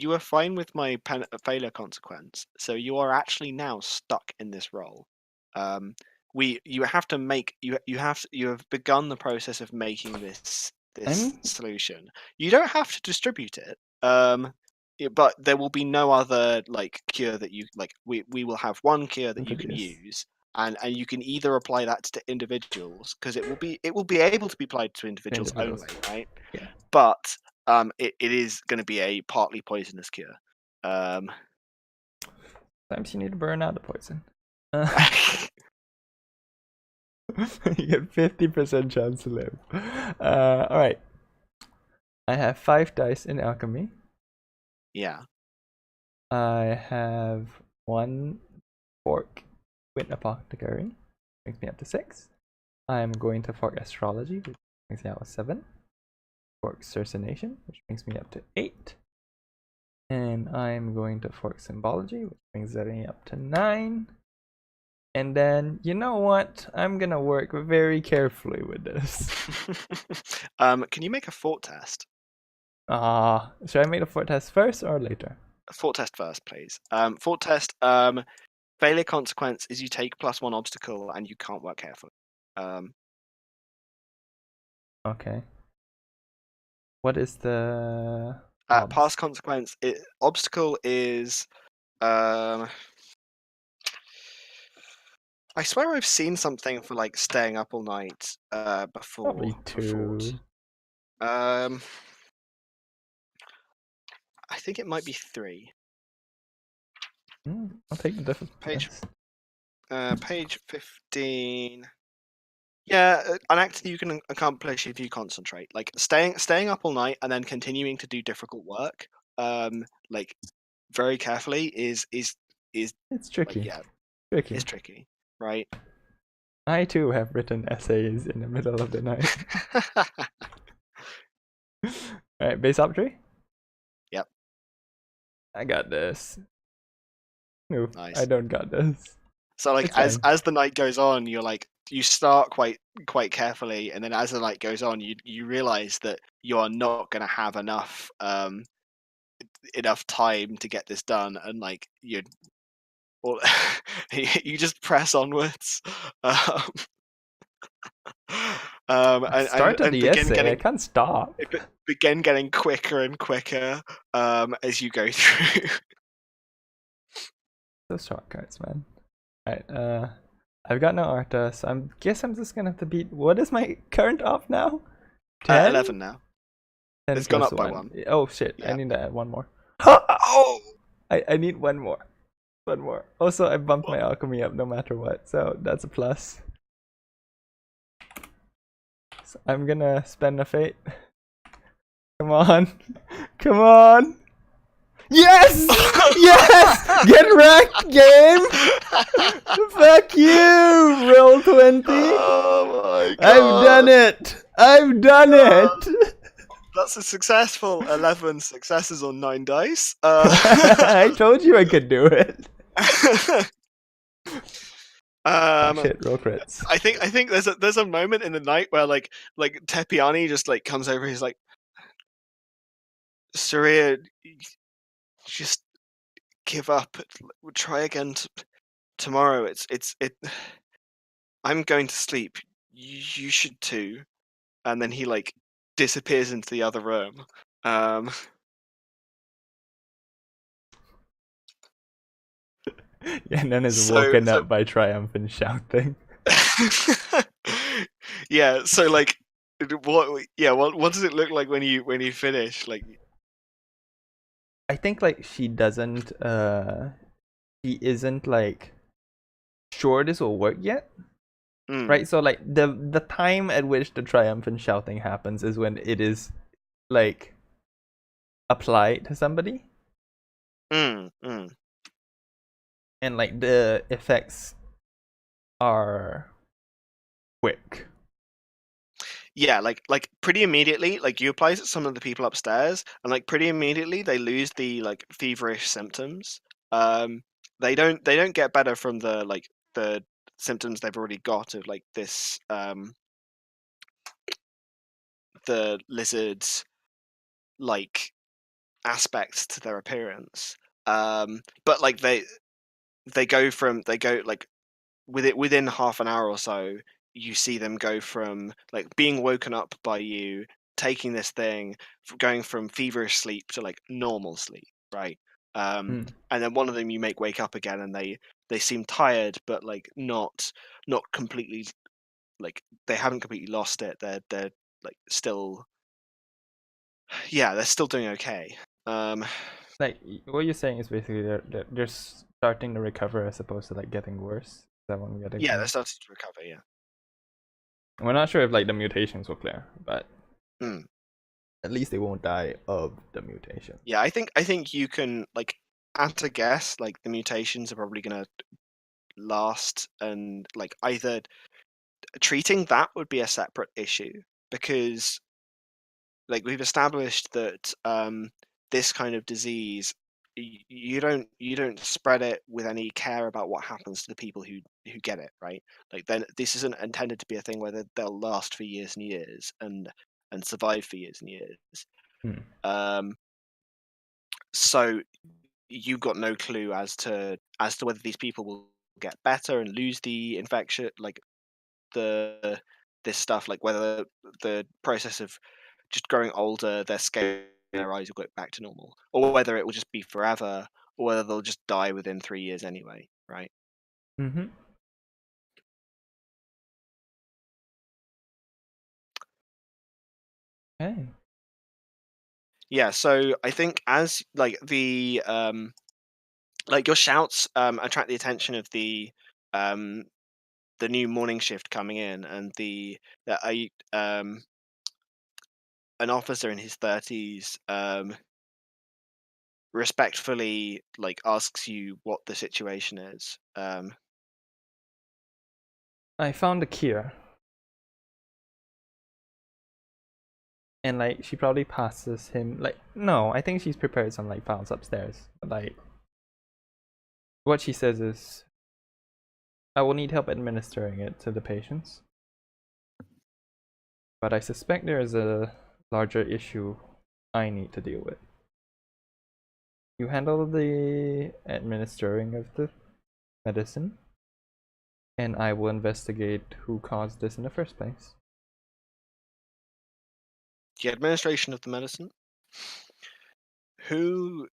failure consequence, so you are actually now stuck in this role. Um, you have to make you have begun the process of making this I'm solution. You don't have to distribute it. But there will be no other like cure that you like. We will have one cure that you can introduced. use, and you can either apply that to individuals because it will be able to be applied to individuals Individuals. only, right? Yeah. But it is going to be a partly poisonous cure. Um, Sometimes you need to burn out the poison. You get 50% chance to live. Alright. I have 5 dice in alchemy. yeah. I have 1 fork with apothecary. Makes me up to 6. I'm going to fork astrology, which makes me up to 7. Fork cercination, which brings me up to 8. And I'm going to fork symbology, which brings me up to 9. And then, you know what? I'm gonna work very carefully with this. Can you make a fort test? Should I make the fort test first or later? A fort test first, please. Fort test. Failure consequence is you take +1 obstacle and you can't work carefully. Okay. What is the Pass consequence. Obstacle is. I swear I've seen something for like staying up all night Probably before fort. 2. I think it might be 3. I'll take the difference. Page page 15. Yeah, an act that you can accomplish if you concentrate, like staying up all night and then continuing to do difficult work, like very carefully is It's like tricky. yeah, Tricky. is tricky, right? I too have written essays in the middle of the night. Alright, base up tree? Yep, I got this. No, I nice. don't got this. So like It's fine. as the night goes on, you're like you start quite carefully, and then as the night goes on, you realize that you are not going to have enough time to get this done, and like or you just press onwards, um, I started and the essay, I can't stop. begin getting quicker and quicker as you go through. Those shortcuts, man. Alright, I've got no Arta, so I guess I'm just gonna have to beat. What is my current off now? 10? 11 now. 10 It's gone plus up by 1. one. Oh shit, I Yeah. need to add 1 more. Oh. I need 1 more. 1 more. Also, I bumped my alchemy up no matter what, so that's a plus. So I'm gonna spend a fate. Come on. Come on. Yes! Yes! Get wrecked, game! Fuck you! Roll 20. Oh my god! I've done it! I've done it! That's a successful 11 successes on 9 dice. I told you I could do it. Oh, um, shit, roll crits. I think there's a moment in the night where like Tepiani just like comes over. He's like, Suria, just give up. We'll try again tomorrow. It. I'm going to sleep. You should too. And then he like disappears into the other room. Yeah, and then is So woken up by triumphant shouting. yeah. So like, what? Yeah. What does it look like when you finish? Like, I think like she isn't like sure this will work yet. Right? So like the time at which the triumphant shouting happens is when it is like applied to somebody. And like the effects are quick. Yeah, like pretty immediately, like you apply it to some of the people upstairs, and like pretty immediately they lose the like feverish symptoms. They don't get better from the symptoms they've already got of like this the lizards like aspects to their appearance. But like they go like within half an hour or so, you see them go from like being woken up by you, taking this thing, going from feverish sleep to like normal sleep, right? Hmm. And then one of them you make wake up again, and they seem tired, but like not completely, like they haven't completely lost it. They're like still, yeah, they're still doing okay. Um, Like what you're saying is basically they're starting to recover as opposed to like getting worse. Is that what I'm getting yeah, from they're it? starting to recover. Yeah. We're not sure if like the mutations will clear, but Mm. at least they won't die of the mutation. Yeah, I think you can, like, at a guess, like the mutations are probably gonna last, and like either treating that would be a separate issue, because like we've established that this kind of disease, you don't spread it with any care about what happens to the people who get it, right? Like then this isn't intended to be a thing where they'll last for years and years and survive for years and years. Hmm. Um, so you've got no clue as to whether these people will get better and lose the infection, like the this stuff, like whether the process of just growing older, their scale in their eyes will go back to normal, or whether it will just be forever, or whether they'll just die within 3 years anyway, right? Mm-hmm. Okay. Yeah, so I think as like like your shouts attract the attention of um the new morning shift coming in, and the an officer in his 30s respectfully like asks you what the situation is. I found the cure, and like she probably passes him. Like no, I think she's prepared some like files upstairs. But like what she says is, I will need help administering it to the patients, but I suspect there is a larger issue I need to deal with. You handle the administering of the medicine, and I will investigate who caused this in the first place. The administration of the medicine. Who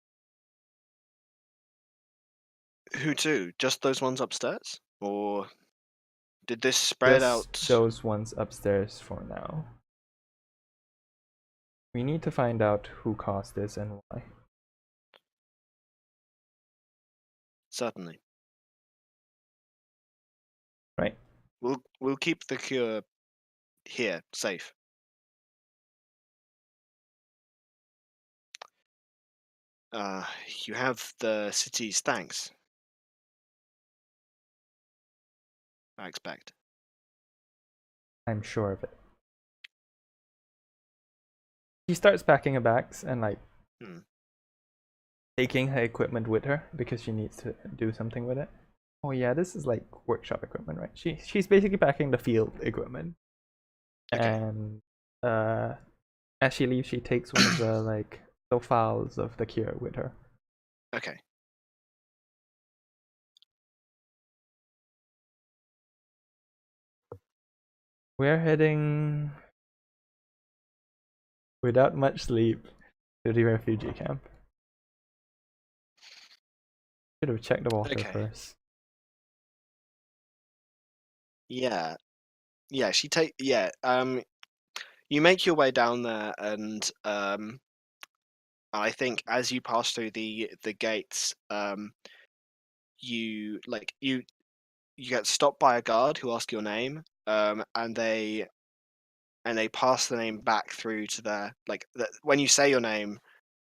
who to? Just those ones upstairs, or did this spread Just out? those ones upstairs for now. We need to find out who caused this and why. Certainly, Right? we'll keep the cure here, safe. Uh, you have the city's thanks, I expect. I'm sure of it. She starts packing her bags and like Hmm. taking her equipment with her because she needs to do something with it. Oh yeah, this is like workshop equipment, right? She's basically packing the field equipment. Okay. And uh as she leaves she takes one of the like the files of the cure with her. Okay. We're heading without much sleep to the refugee camp. Should have checked the water Okay. first. Yeah. Yeah. She take. Yeah. You make your way down there, and I think as you pass through the gates, you like you get stopped by a guard who asks your name, and they pass the name back through to their when you say your name,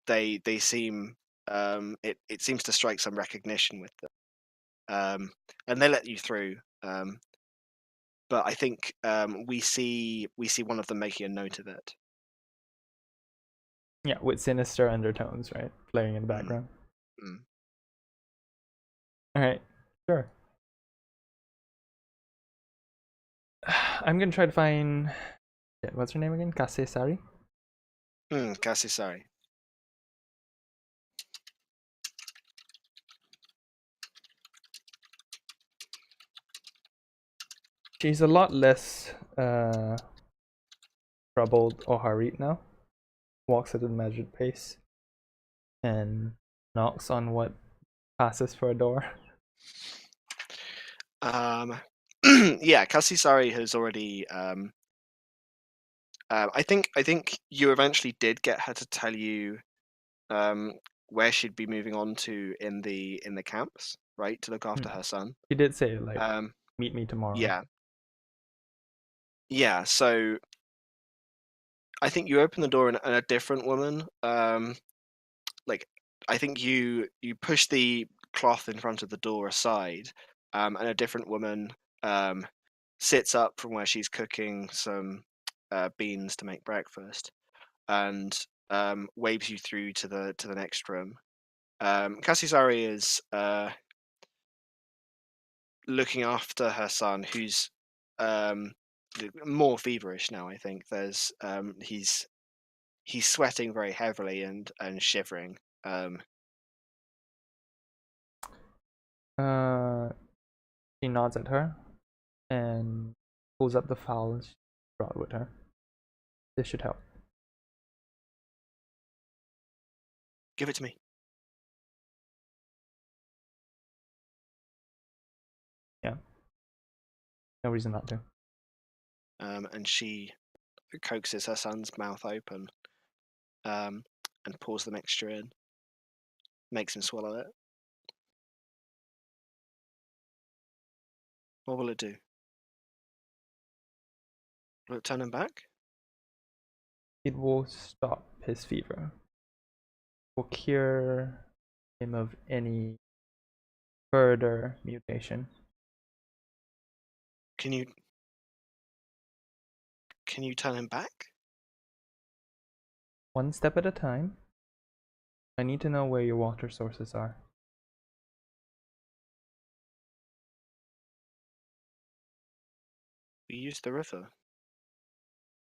they seem it seems to strike some recognition with them, and they let you through. But I think we see one of them making a note of it. Yeah, with sinister undertones, right? Playing in the Mm, background. mm. Alright, sure. I'm gonna try to find what's her name again? Kase Sari? Cassie, sorry. She's a lot less troubled or hurried now. Walks at a measured pace and knocks on what passes for a door. Yeah, Kasisari has already. I think you eventually did get her to tell you where she'd be moving on to in the camps, right, to look after her son. She did say like, Um, meet me tomorrow. yeah, yeah. So I think you open the door and a different woman. Like I think you push the cloth in front of the door aside, and a different woman sits up from where she's cooking some beans to make breakfast, and waves you through to the next room. Kasisari is looking after her son, who's um, more feverish now. I think there's he's sweating very heavily and shivering. Uh, she nods at her and pulls up the fowls she brought with her. This should help. Give it to me. Yeah. No reason not to. And she coaxes her son's mouth open and pours the mixture in, makes him swallow it. What will it do? Will it turn him back? It will stop his fever. Will cure him of any further mutation. Can you turn him back? One step at a time. I need to know where your water sources are. We use the river.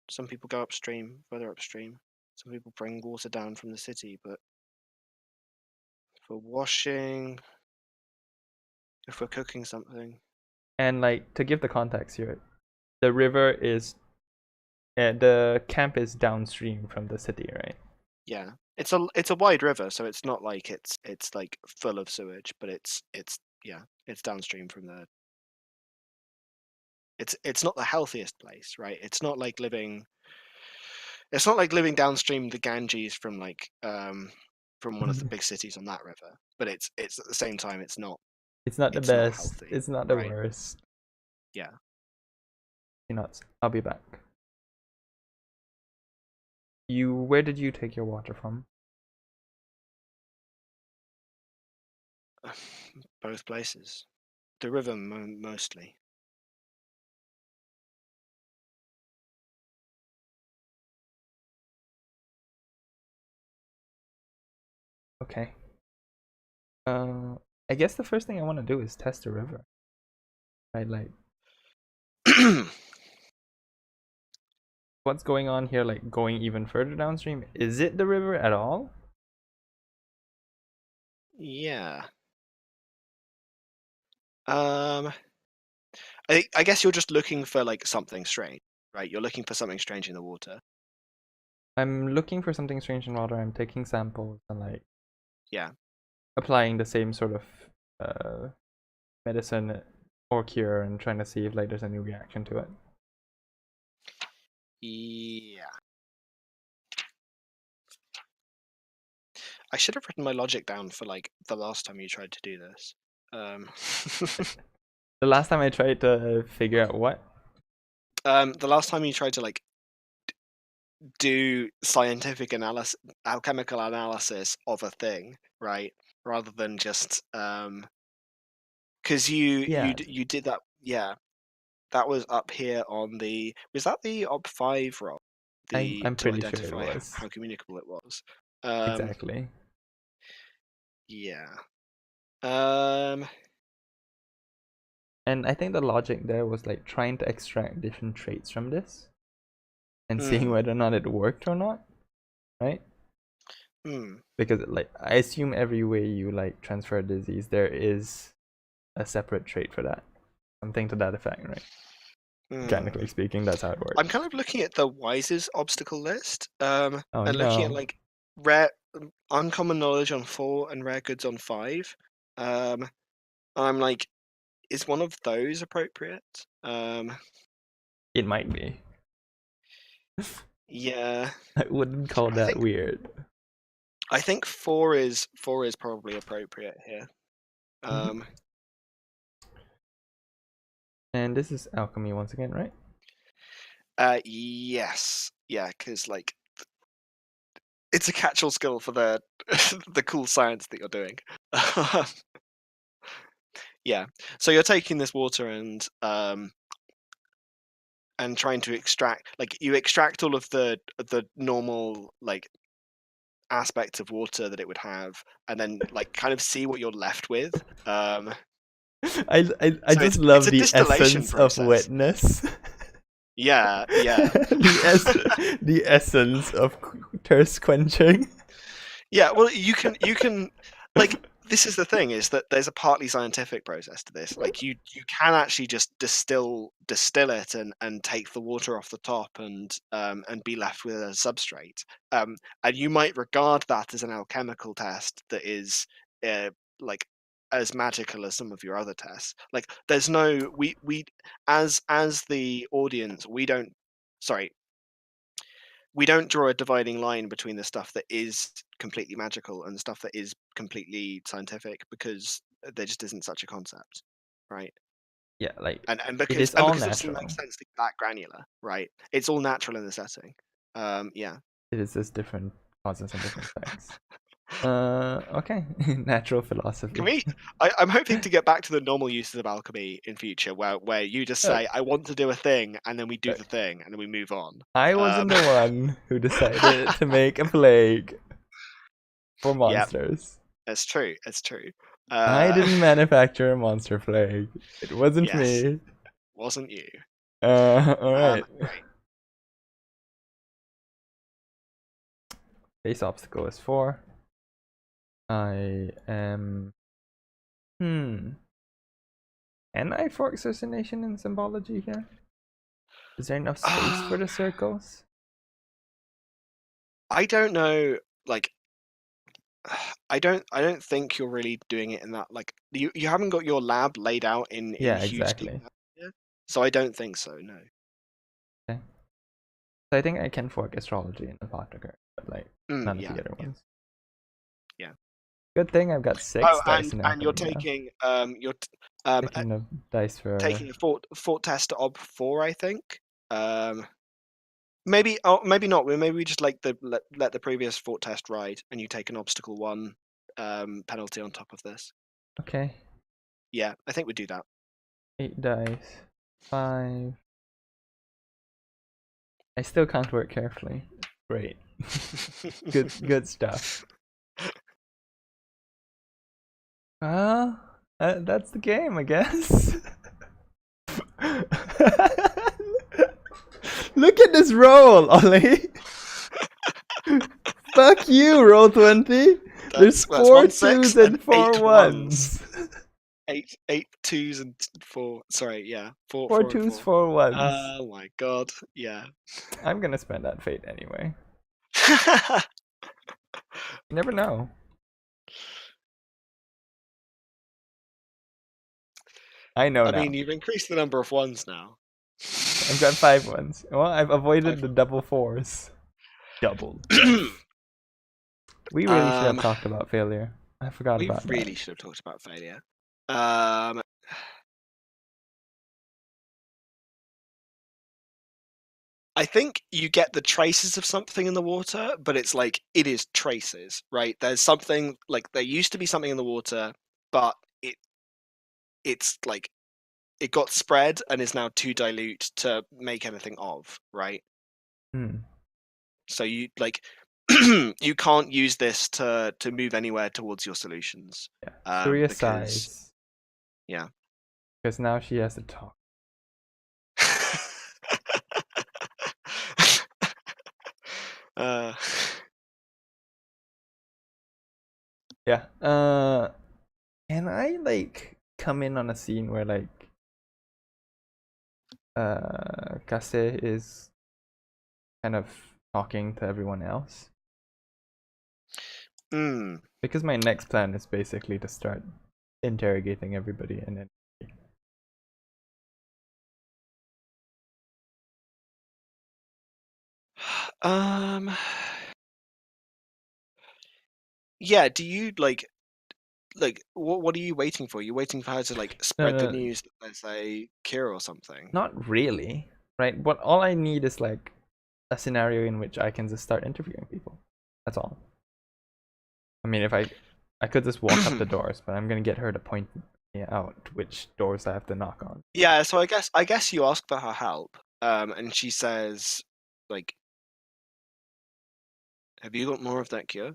Some people go upstream, further upstream. Some people bring water down from the city, but for washing, if we're cooking something. And like to give the context here, the river is the camp is downstream from the city, right? Yeah, it's a wide river, so it's not like it's like full of sewage, but it's yeah, it's downstream from the. It's not the healthiest place, right? It's not like living. It's not like living downstream the Ganges from one of the big cities on that river, but it's at the same time It's not the it's not best. healthy, It's not the right? worst. Yeah. You're not. I'll be back. Where did you take your water from? Both places. The river mostly. Okay. I guess the first thing I want to do is test the river. Right, like what's going on here? Like going even further downstream? Is it the river at all? Yeah. Um, I guess you're just looking for like something strange, right? You're looking for something strange in the water. I'm looking for something strange in water. I'm taking samples and like Yeah. applying the same sort of uh, medicine or cure and trying to see if like there's any reaction to it. Yeah. I should have written my logic down for like the last time you tried to do this. The last time I tried to figure out what? The last time you tried to like do scientific analysis, alchemical analysis of a thing, right? Rather than just because Yeah, you did that. Yeah, that was up here on the. Was that the Op 5 roll? The I'm to pretty sure it identify was. how communicable it was. Um, Exactly. yeah. Um, And I think the logic there was like trying to extract different traits from this and seeing hmm, whether or not it worked or not, right? hmm. Because like I assume every way you like transfer a disease, there is a separate trait for that, something to that effect, right? Hmm. Mechanically speaking, that's how it works. I'm kind of looking at the Wise's obstacle list, Oh and looking at no. like rare, uncommon knowledge on 4 and rare goods on 5. I'm like, is one of those appropriate? It might be. Yeah, I wouldn't call I that think weird. I think 4 is probably appropriate here. Mhm. And this is alchemy once again, right? Yes, yeah, because like it's a catch-all skill for the the cool science that you're doing. Yeah, so you're taking this water and trying to extract, like, you extract all of the normal like aspects of water that it would have, and then like kind of see what you're left with. I So just it's love a the distillation essence of process. wetness. Yeah, yeah. The essence of thirst quenching. Yeah, well, you can like, this is the thing, is that there's a partly scientific process to this. Like, you can actually just distill it and take the water off the top and be left with a substrate. And you might regard that as an alchemical test that is like as magical as some of your other tests. Like, there's no we as the audience, sorry, we don't draw a dividing line between the stuff that is completely magical and the stuff that is completely scientific, because there just isn't such a concept, right? Yeah, like And it because is all it doesn't make natural. sense to be that granular, right? It's all natural in the setting. Yeah. It is just different causes and different effects. Okay. Natural Can philosophy. we? I'm hoping to get back to the normal uses of alchemy in future, where you just Look, say, "I want to do a thing," and then we do the look, thing, and then we move on. I wasn't Um, the one who decided to make a plague for yeah, monsters. that's true. It's true. I Uh, didn't manufacture a monster plague. It wasn't yes, me. wasn't you? Alright. Right. Base obstacle is 4. I am. Hmm. Can I fork assassination in symbology here? Is there enough space for Um, the circles? I don't know. Like, I don't think you're really doing it in that, like, you haven't got your lab laid out in Yeah, huge exactly. detail here, so I don't think so. No. Okay. So I think I can fork astrology and apothecary, but like none of Yeah. the other Yeah. ones. Yeah. Good thing I've got Oh, 6 dice in and you're alchemy now. taking um uh, Taking the dice for. taking a fort test ob 4, I think. Um, maybe not. Maybe we just like let the previous fort test ride, and you take an obstacle 1 penalty on top of this. Okay. Yeah, I think we do that. 8 dice. 5. I still can't work carefully. Great. Good stuff. Well, that's the game, I guess. Look at this roll, Ollie. Fuck you, roll 20. There's That's four one six twos and and four eight ones. ones. Eight twos and 4. Sorry, yeah, Four four and twos, 4. 4 1s. Oh my god, yeah. I'm gonna spend that fate anyway. You never know. I know I now. mean, you've increased the number of ones now. I've got 5 1s. Well, I've avoided the double 4s. Double death. We really should have um, talked about failure. I forgot we about that. really should have talked about failure. Um, I think you get the traces of something in the water, but it's like, it is traces, right? There's something, like, there used to be something in the water, but it's like it got spread and is now too dilute to make anything of, right? Hmm. So you like you can't use this to move anywhere towards your solutions, Yeah. Suria because sighs. yeah. Because now she has to talk. uh, Yeah. Can I like come in on a scene where like Kase is kind of talking to everyone else. Hmm. Because my next plan is basically to start interrogating everybody and then. Um. Yeah. Do you like what are you waiting for? You're waiting for her to like No, spread the no, news that there's a cure or something. not really. Right? What all I need is like a scenario in which I can just start interviewing people. That's all. I mean, if I could just walk up the doors, but I'm gonna get her to point me out which doors I have to knock on. Yeah. So I guess you ask for her help. And she says, like, have you got more of that cure?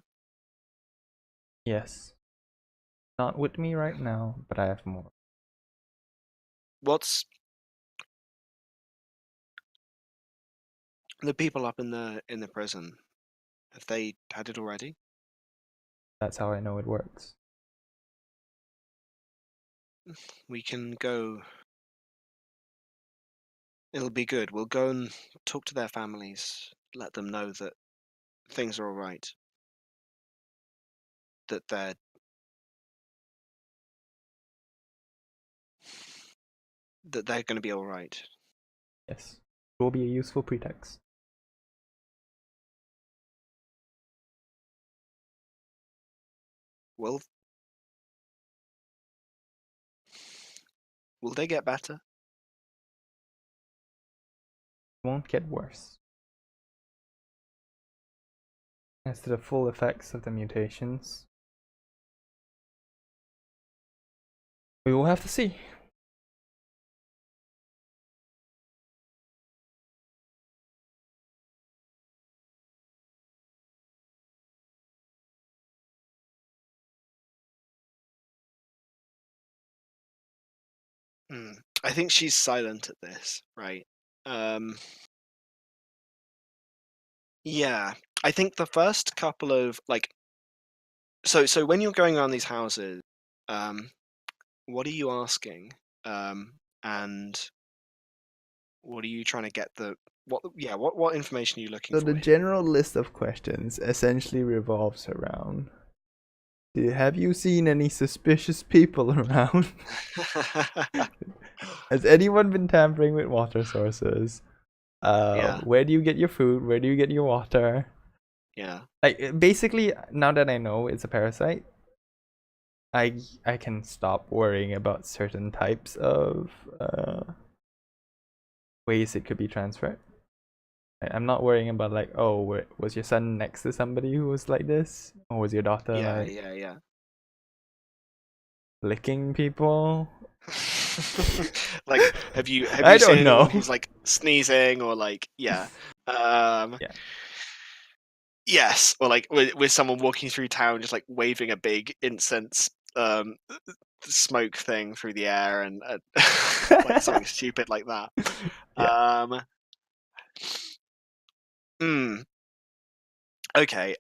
Yes. Not with me right now, but I have more. What's the people up in the prison? Have they had it already? That's how I know it works. We can go. It'll be good. We'll go and talk to their families, let them know that things are all right, that they're going to be all right. Yes. It will be a useful pretext. Will will they get better? It won't get worse. As to the full effects of the mutations, we will have to see. Hmm. I think she's silent at this, right? Um, yeah, I think the first couple of like, so when you're going around these houses, um, what are you asking? And what are you trying to get the what? Yeah, what information are you looking So the for here? general list of questions essentially revolves around: have you seen any suspicious people around? Has anyone been tampering with water sources? Yeah, Where do you get your food? Where do you get your water? yeah. Like basically, now that I know it's a parasite, I can stop worrying about certain types of ways it could be transferred. I'm not worrying about like, oh, was your son next to somebody who was like this, or was your daughter Yeah, like yeah, yeah. licking people? Like, have I you seen don't anyone know. who's like sneezing or like yeah, Yeah, yes, or like with someone walking through town just like waving a big incense smoke thing through the air and like something stupid like that. yeah. Um, mm, okay.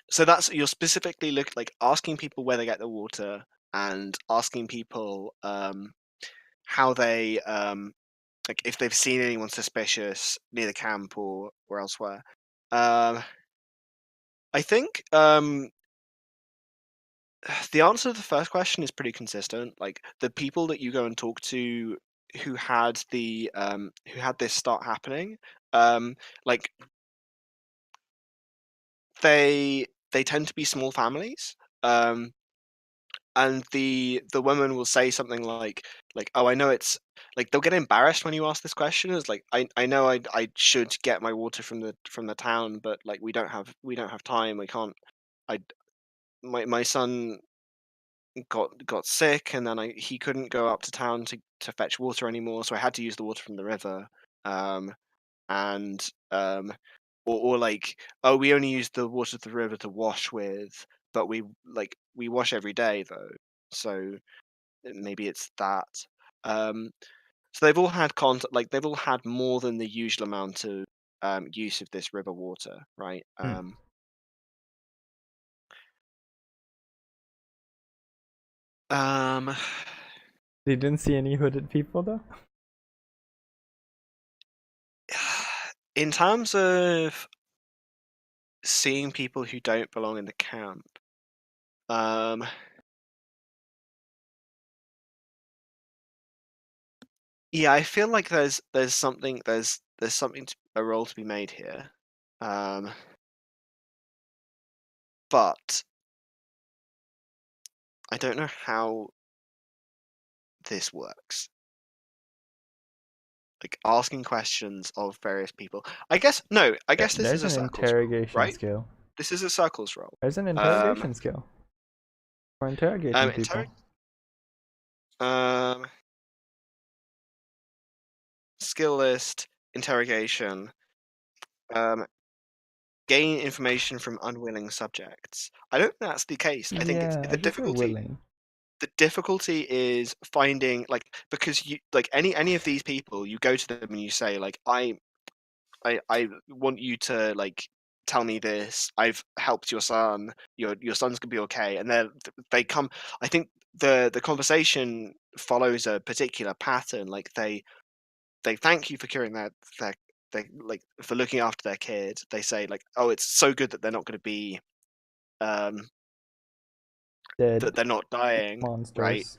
So that's you're specifically like asking people where they get the water and asking people how they like if they've seen anyone suspicious near the camp or elsewhere. Um, I think the answer to the first question is pretty consistent. Like the people that you go and talk to who had this start happening, um, like they tend to be small families. Um, and the woman will say something like oh I know it's like they'll get embarrassed when you ask this question. It's like I know I should get my water from the town, but like we don't have time. We can't. I my son got sick, and then he couldn't go up to town to fetch water anymore, so I had to use the water from the river. Um, and or like oh we only use the water of the river to wash with, but we wash every day though, so maybe it's that. Um, so they've all had contact, like they've all had more than the usual amount of use of this river water, right? Hmm. Um, They didn't see any hooded people though. in terms of seeing people who don't belong in the camp, um, yeah, I feel like there's something a role to be made here, um, but I don't know how this works. Like asking questions of various people. I guess no. I guess this is There's a an circles role, interrogation right? skill. This is a circles role. There's an Um, interrogation skill for interrogating interrog people. um, skill list, interrogation, um, gain information from unwilling subjects. I don't think that's the case. I think it's Yeah, I the guess they're difficulty. willing. The difficulty is finding like because you like any of these people, you go to them and you say like I want you to like tell me this. I've helped your son. Your son's gonna be okay. And they come. I think the conversation follows a particular pattern. Like they thank you for curing their they like for looking after their kid. They say like, oh, it's so good that they're not going to be um that Dead they're not dying, right? monsters.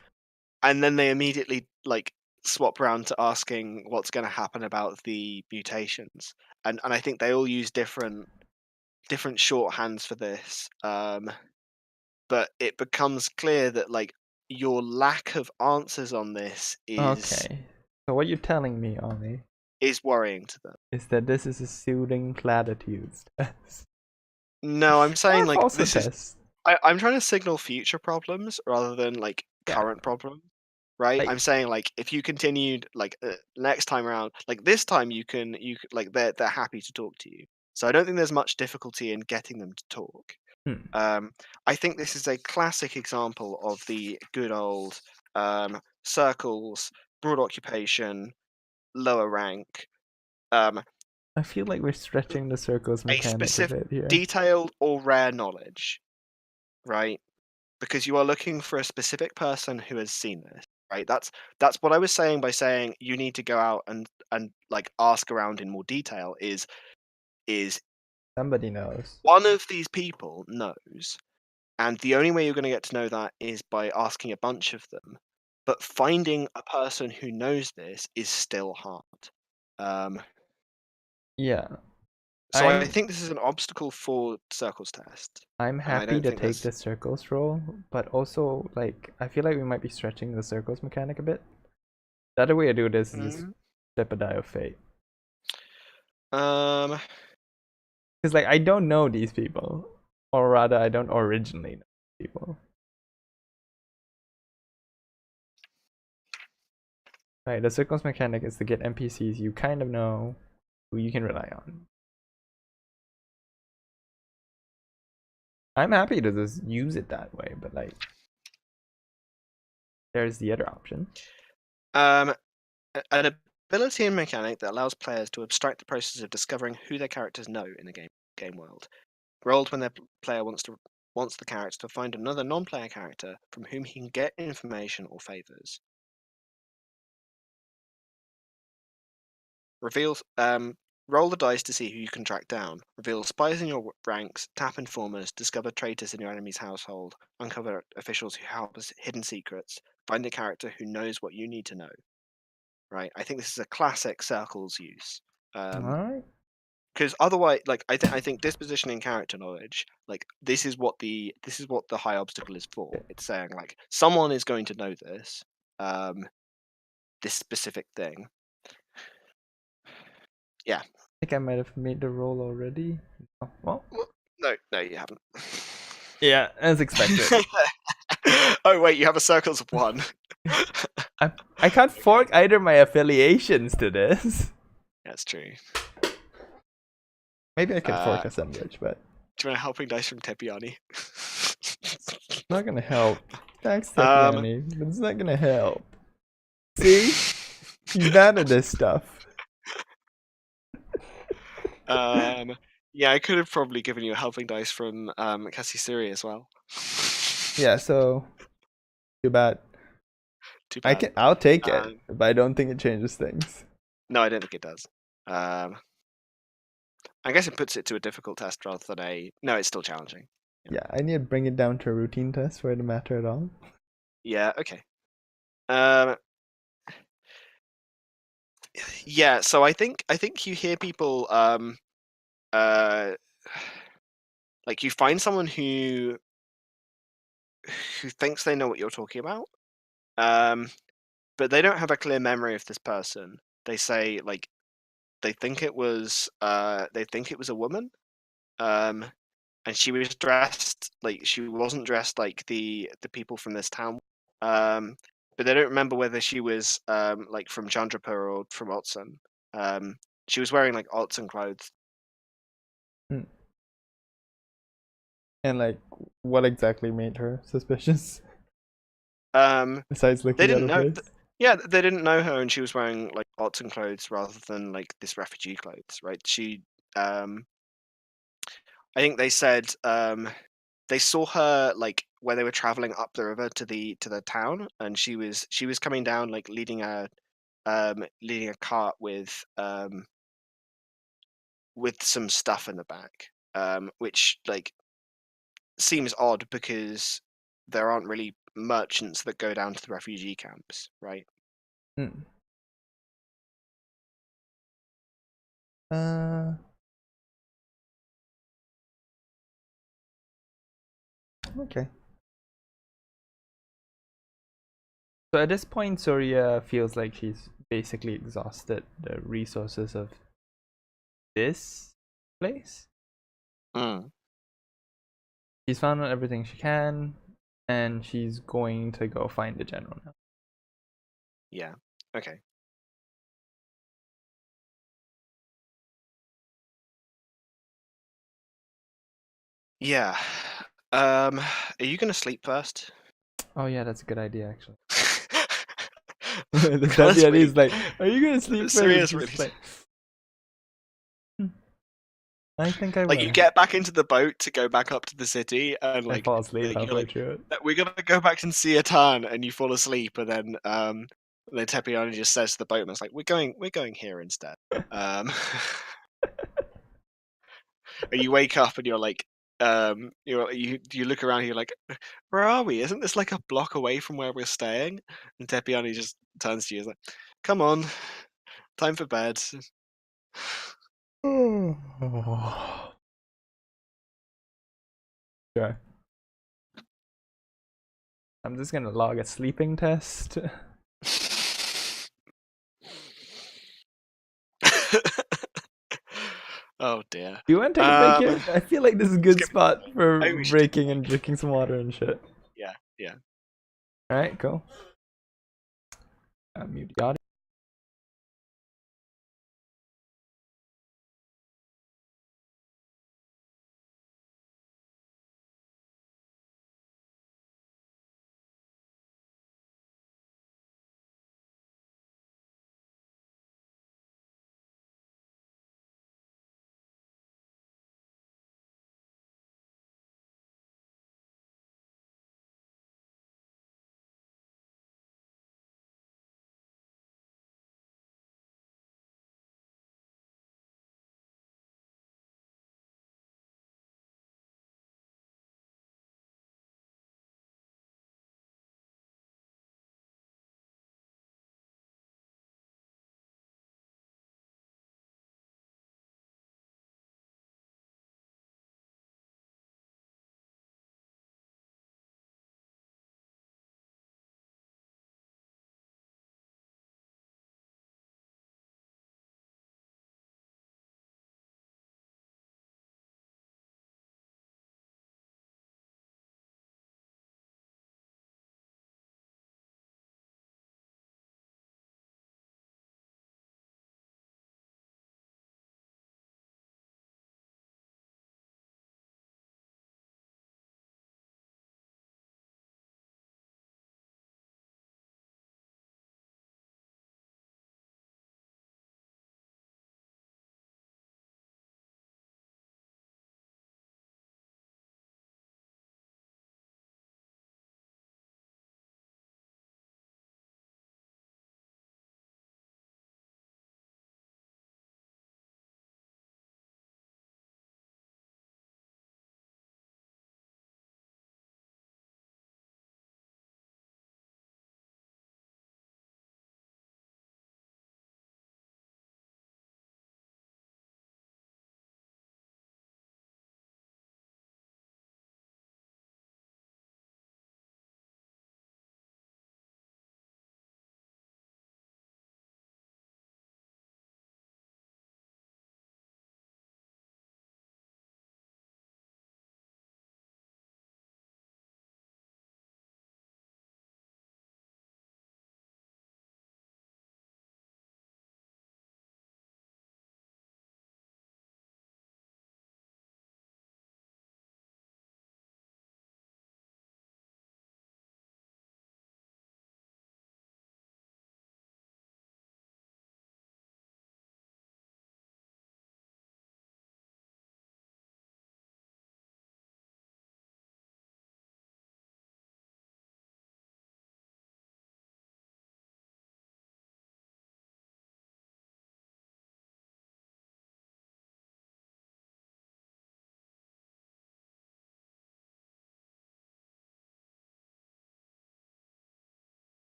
And then they immediately like swap around to asking what's going to happen about the mutations. And I think they all use different shorthands for this. But it becomes clear that like your lack of answers on this Okay. So what you're telling me, Ollie, is worrying to them. is that this is a soothing platitudes test. No, I'm Or saying a like falsehood this is test. I'm trying to signal future problems rather than like Yeah. current problems, right? Like I'm saying like if you continued like next time around, like this time like they're happy to talk to you. So I don't think there's much difficulty in getting them to talk. hmm. Um, I think this is a classic example of the good old circles, broad occupation, lower rank, um, I feel like we're stretching the circles a mechanic a specific bit here. detailed or rare knowledge, right? Because you are looking for a specific person who has seen this, right? That's what I was saying by saying you need to go out and like ask around in more detail is Somebody knows. one of these people knows, and the only way you're going to get to know that is by asking a bunch of them. But finding a person who knows this is still hard. Um, Yeah. so I I'm think this is an obstacle for circles test, I'm and I happy don't to think take that's. the circles role, but also like I feel like we might be stretching the circles mechanic a bit. The other way to do this is just Mm, flip a die of fate. Um, Because like I don't know these people. Or rather I don't originally know these people. Right, the circles mechanic is to get NPCs you kind of know who you can rely on. I'm happy to just use it that way, but like there's the other option. um, an ability and mechanic that allows players to abstract the process of discovering who their characters know in the game world. Rolled when their player wants the character to find another non-player character from whom he can get information or favors. Reveal roll the dice to see who you can track down. Reveal spies in your ranks, tap informers, discover traitors in your enemy's household, uncover officials who harbor hidden secrets, find a character who knows what you need to know. Right? I think this is a classic circles use. Alright. Because otherwise, like I think disposition and character knowledge, like this is what the high obstacle is for. It's saying like someone is going to know this, um, this specific thing. Yeah. I think I might have made the roll already. Oh, well. No, you haven't. Yeah, as expected. Oh wait, you have a circles of one. I can't fork either my affiliations to this. That's true. Maybe I could fork a sandwich, but Do you want a helping dice from Tepiani? it's not gonna help. Thanks, Um, Tepiani, but it's not gonna help. See? He's bad at this stuff. Yeah, I could have probably given you a helping dice from Cassie Suria as well. Yeah, so too bad. Too bad. I'll take it, but I don't think it changes things. No, I don't think it does. I guess it puts it to a difficult test rather than a. No, it's still challenging. Yeah, I need to bring it down to a routine test for it to matter at all. Yeah. Okay. Um. Yeah. So I think you hear people uh like you find someone who thinks they know what you're talking about, um, but they don't have a clear memory of this person. They say like they think it was a woman, um, and she was dressed like she wasn't dressed like the people from this town, um, but they don't remember whether she was like from Chandrapur or from Otson. Um, she was wearing like Otson clothes. Hmm. And like, what exactly made her suspicious Um, besides they looking at didn't her know. face? Yeah, they didn't know her, and she was wearing like Otson clothes rather than like this refugee clothes, right? Um, I think they said they saw her like when they were traveling up the river to the town, and she was coming down like leading a cart with some stuff in the back, which like seems odd because there aren't really merchants that go down to the refugee camps, right? Hmm. Uh, okay. So at this point, Suria feels like she's basically exhausted the resources of this place. Mm, She's found out everything she can, and she's going to go find the general now. yeah. Okay. Yeah. Are you gonna sleep first? Oh yeah, that's a good idea actually. Is that the Because idea? really, Is like, are you gonna sleep first? It's Sirius really just like, "Hmm, I think I like you will. get back into the boat to go back up to the city, and I fall asleep you're halfway like, through it. we're gonna go back and see a town, and you fall asleep, and then Tepiani just says to the boatman, "It's like we're going here instead." Um, and you wake up and you're like, you look around, and you're like, where are we? Isn't this like a block away from where we're staying? And Tepiani just turns to you, and is like, come on, time for bed. Sure. I'm just gonna log a sleeping test. Oh dear. Do you want to take a break here? Let's I feel like this is a good give it. spot for I think we should take a breaking and break. drinking some water and shit. Yeah, yeah. Alright, cool. Mute the audio.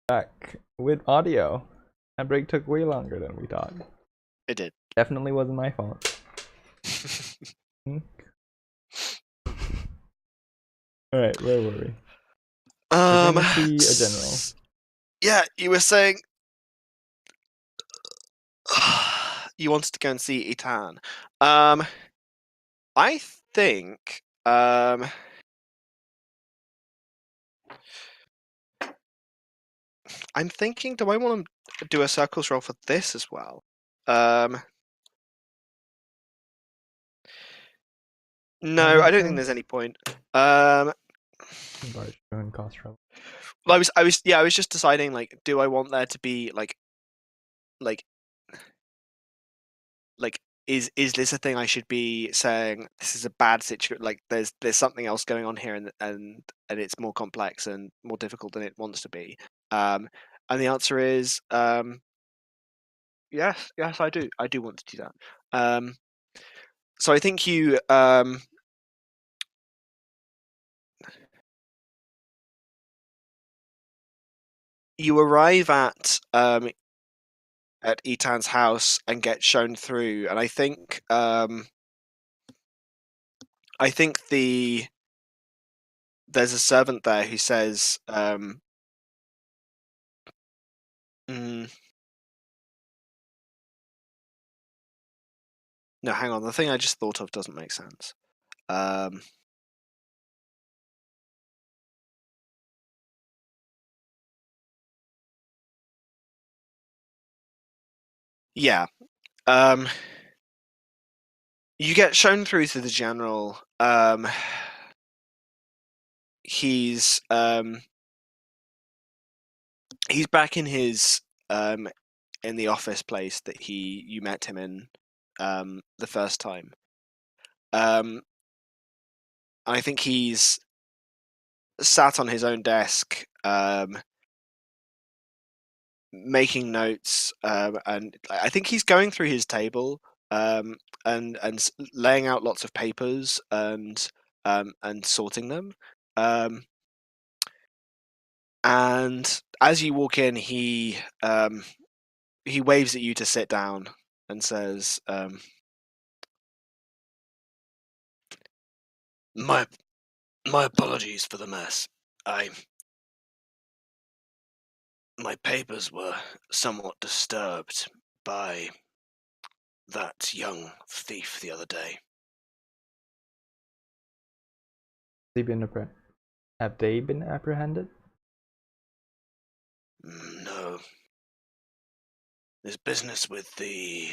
back with audio. That break took way longer than we thought. It did. Definitely wasn't my fault. Hmm? Alright, where were we? We're gonna see a general. Yeah, you were saying you wanted to go and see Itan. I think I'm thinking, do I want to do a circles roll for this as well? No, I don't think there's any point. Barge and cost roll. Well, I was just deciding, like, do I want there to be like is this a thing I should be saying? This is a bad situation. Like, there's something else going on here, and it's more complex and more difficult than it wants to be. And the answer is yes, I do want to do that. So I think you you arrive at Etan's house and get shown through, and I think there's a servant there who says no, hang on, the thing I just thought of doesn't make sense. Yeah. You get shown through to the general. He's back in his in the office place that you met him in the first time. I think he's sat on his own desk making notes, and I think he's going through his table and laying out lots of papers and sorting them. And as you walk in, he waves at you to sit down and says, "My apologies for the mess. My papers were somewhat disturbed by that young thief the other day." Have they been apprehended? No. This business with the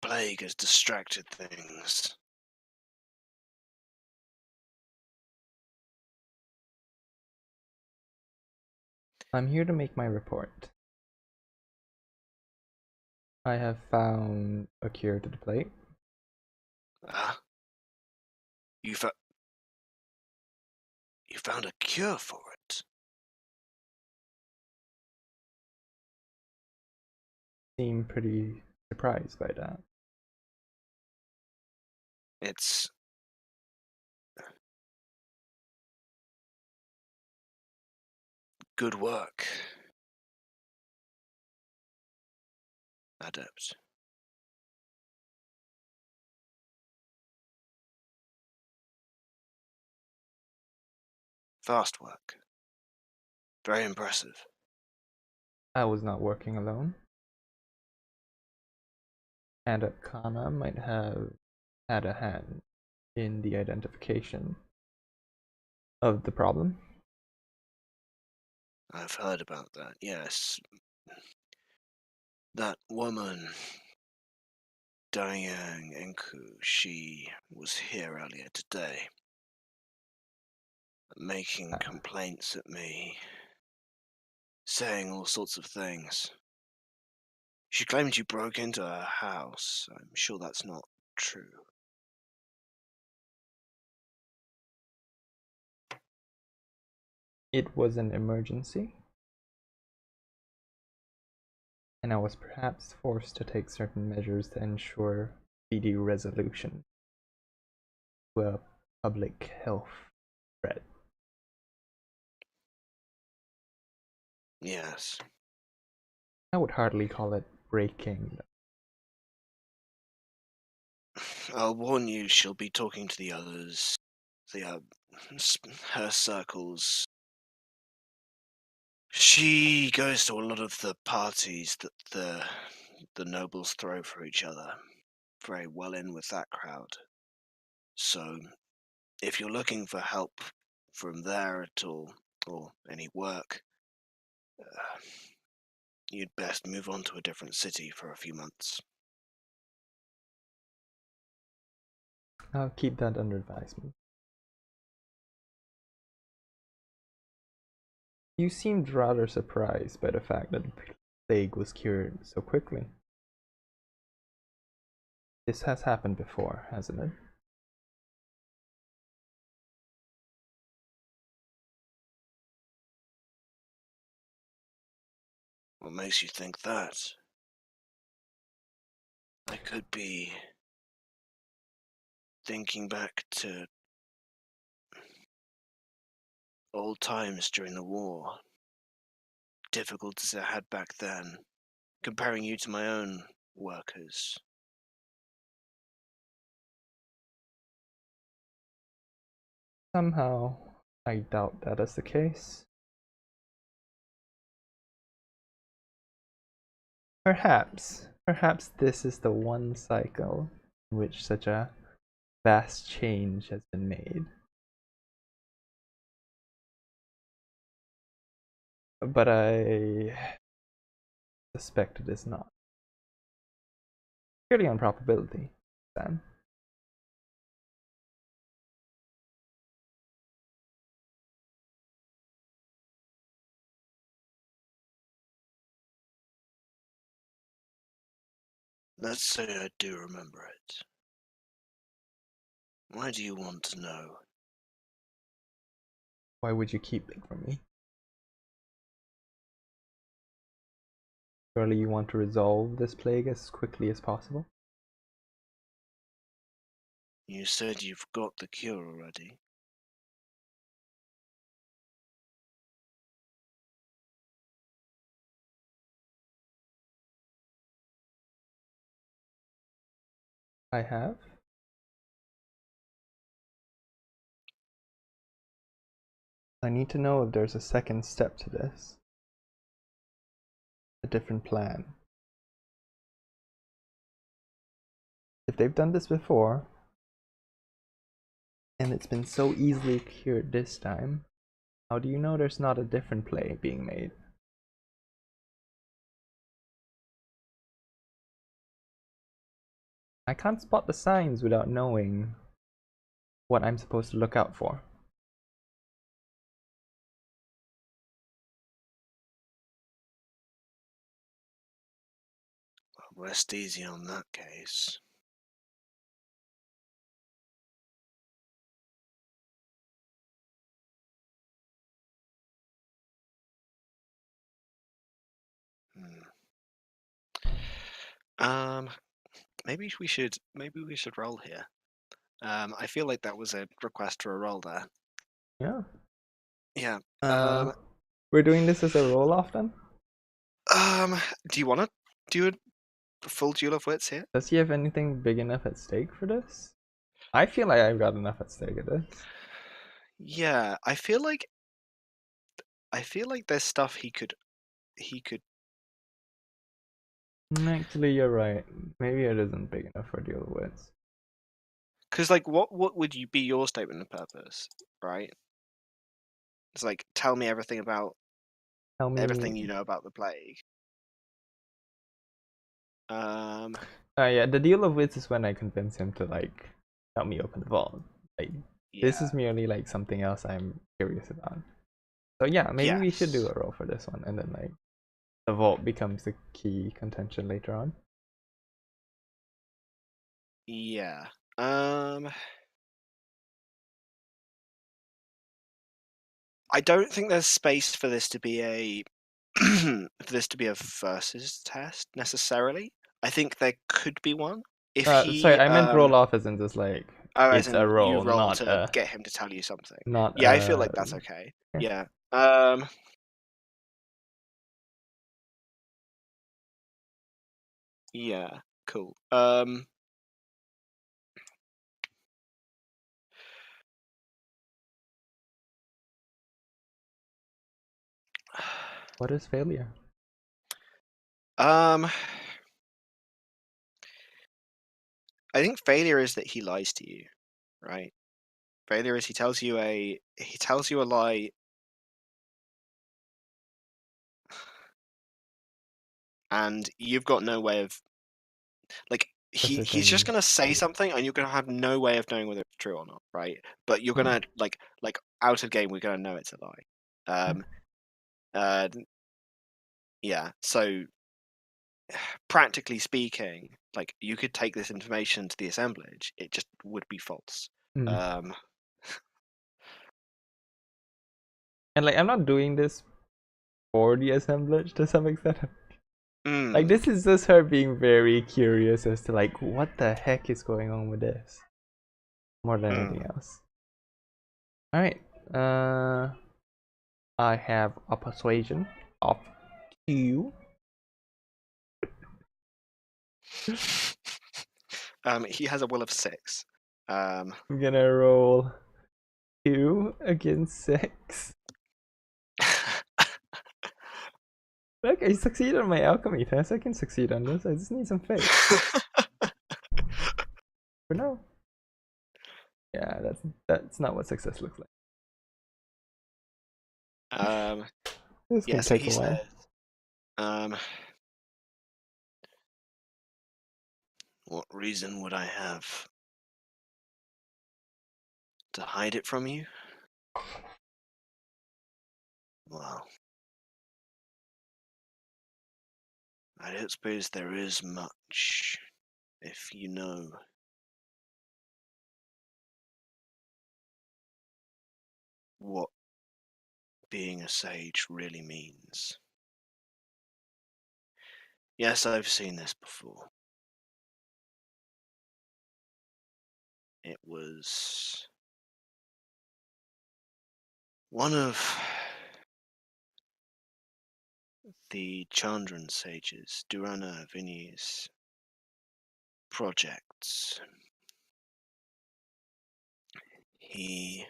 plague has distracted things. I'm here to make my report. I have found a cure to the plague. You found a cure for it? Seem pretty surprised by that. It's good work, Adept. Fast work. Very impressive. I was not working alone. And Kana might have had a hand in the identification of the problem. I've heard about that, yes. That woman, Diane Enku, she was here earlier today, making complaints at me, saying all sorts of things. She claimed you broke into her house. I'm sure that's not true. It was an emergency, and I was perhaps forced to take certain measures to ensure speedy resolution to a public health threat. Yes. I would hardly call it breaking. I'll warn you, she'll be talking to the others. Her circles. She goes to a lot of the parties that the nobles throw for each other. Very well in with that crowd. So, if you're looking for help from there at all, or any work, uh, you'd best move on to a different city for a few months. I'll keep that under advisement. You seemed rather surprised by the fact that the plague was cured so quickly. This has happened before, hasn't it? What makes you think that? I could be thinking back to old times during the war. Difficulties I had back then. Comparing you to my own workers. Somehow, I doubt that is the case. Perhaps this is the one cycle in which such a vast change has been made. But I suspect it is not. Purely on probability, Sam. Let's say I do remember it. Why do you want to know? Why would you keep it from me? Surely you want to resolve this plague as quickly as possible? You said you've got the cure already. I have. I need to know if there's a second step to this. A different plan. If they've done this before, and it's been so easily cured this time, how do you know there's not a different play being made? I can't spot the signs without knowing what I'm supposed to look out for. Well, rest easy on that case. Um, maybe we should roll here. I feel like that was a request for a roll there. Yeah. Yeah. We're doing this as a roll-off then? Do you want to do a full duel of wits here? Does he have anything big enough at stake for this? I feel like I've got enough at stake at this. Yeah, I feel like there's stuff he could. Actually, you're right. Maybe it isn't big enough for deal with. Because like, what would you be your statement of purpose, right? It's like, tell me everything about everything you know about the plague. Yeah, the deal of wits is when I convince him to like help me open the vault. Like this is merely like something else I'm curious about. So yeah, maybe we should do a roll for this one, and then like the vault becomes the key contention later on. Yeah. I don't think there's space for this to be a versus test necessarily. I think there could be one if he. Sorry, I meant roll off as in just like it's a roll, you roll not to get him to tell you something. Not yeah, I feel like that's okay. Yeah. Yeah, cool. What is failure? I think failure is that he lies to you, right? Failure is he tells you a lie, and you've got no way of like he's just Ascertaining. gonna say something, and you're gonna have no way of knowing whether it's true or not, right? But you're gonna like out of game, we're gonna know it's a lie. Uh, yeah. So practically speaking, like you could take this information to the assemblage, it just would be false. Mm. Um, And like I'm not doing this for the assemblage to some extent. Like mm, this is just her being very curious as to like what the heck is going on with this. More than anything else. Alright. I have a persuasion of 2. he has a will of 6. I'm gonna roll 2 against 6. Look, I succeeded on my alchemy test. I can succeed on this. I just need some faith. For now. Yeah, that's not what success looks like. This yeah, can so take he a while. says, What reason would I have to hide it from you? Well, I don't suppose there is much, if you know what being a sage really means. Yes, I've seen this before. It was one of the Chandran sages, Durana Vini's projects. He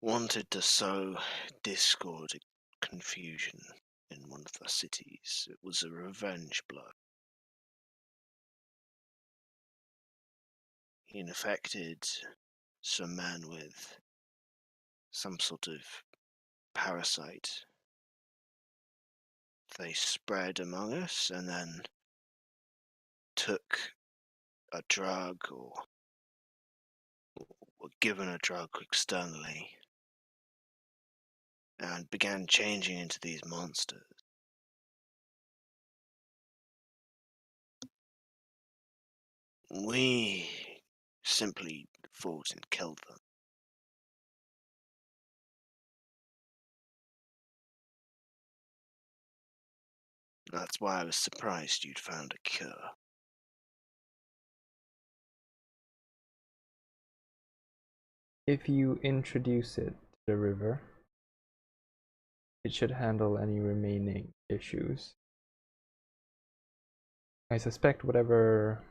wanted to sow discord and confusion in one of the cities. It was a revenge blow. He infected some man with some sort of parasite. They spread among us and then took a drug or were given a drug externally and began changing into these monsters. We simply fought and killed them. That's why I was surprised you'd found a cure. If you introduce it to the river, it should handle any remaining issues. I suspect whatever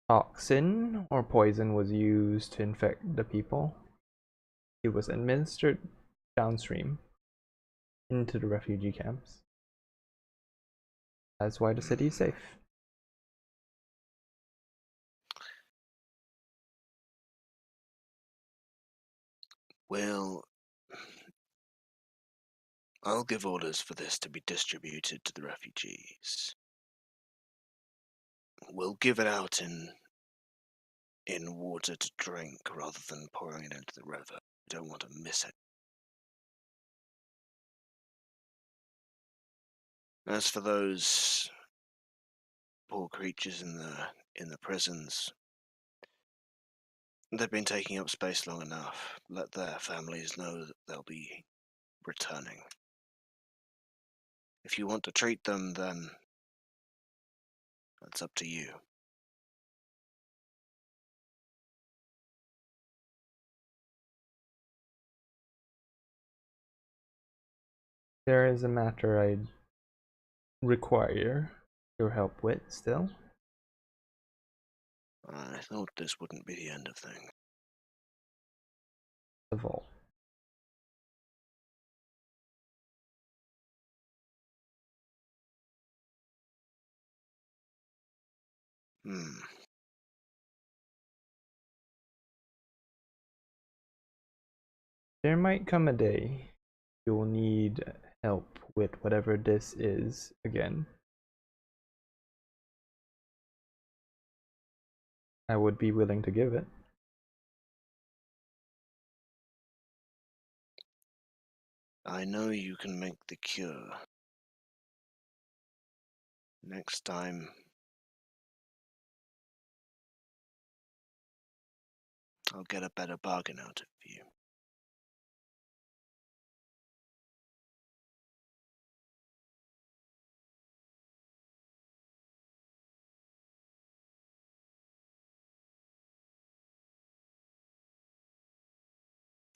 toxin or poison was used to infect the people, it was administered downstream into the refugee camps. That's why the city is safe. Well, I'll give orders for this to be distributed to the refugees. We'll give it out in water to drink rather than pouring it into the river. We don't want to miss it. As for those poor creatures in the prisons, they've been taking up space long enough. Let their families know that they'll be returning. If you want to treat them, then that's up to you. There is a matter I'd require your help with still. I thought this wouldn't be the end of things. The vault. Hmm. There might come a day you'll need help with whatever this is again. I would be willing to give it. I know you can make the cure. Next time, I'll get a better bargain out of you.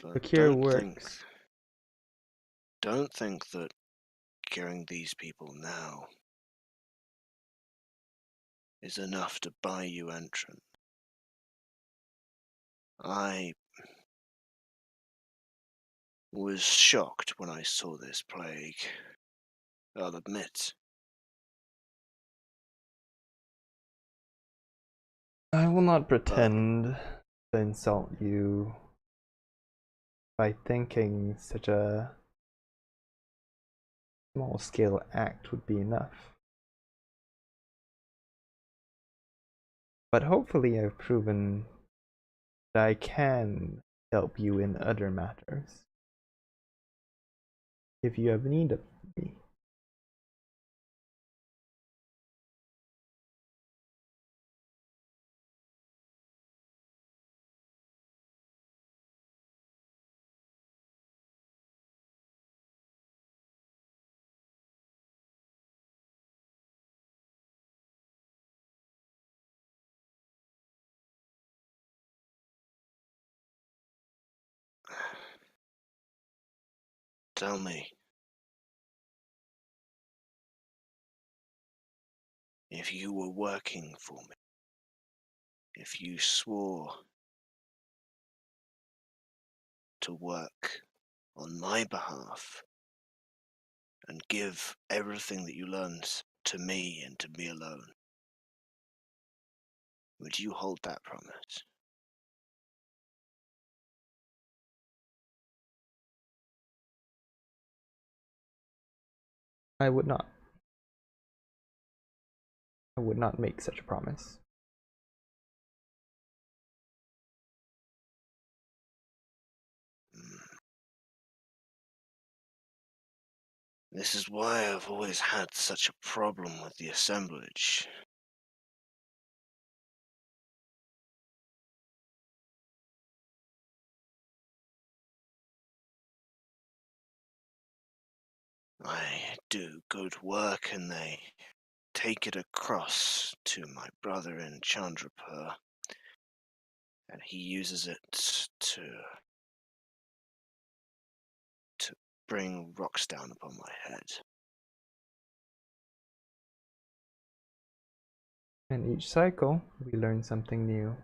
The But cure works. don't think that curing these people now is enough to buy you entrance. I was shocked when I saw this plague, I'll admit. I will not pretend to insult you by thinking such a small scale act would be enough. But hopefully I've proven that I can help you in other matters. If you have need of me. Tell me, if you were working for me, if you swore to work on my behalf and give everything that you learned to me and to me alone, would you hold that promise? I would not. I would not make such a promise. This is why I've always had such a problem with the assemblage. I do good work and they take it across to my brother in Chandrapur, and he uses it to bring rocks down upon my head. And each cycle, we learn something new.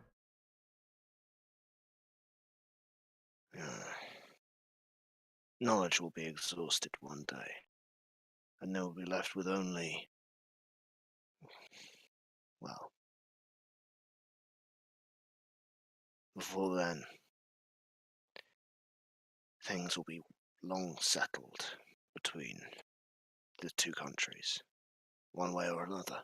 Knowledge will be exhausted one day, and they will be left with only, well, before then, things will be long settled between the two countries, one way or another.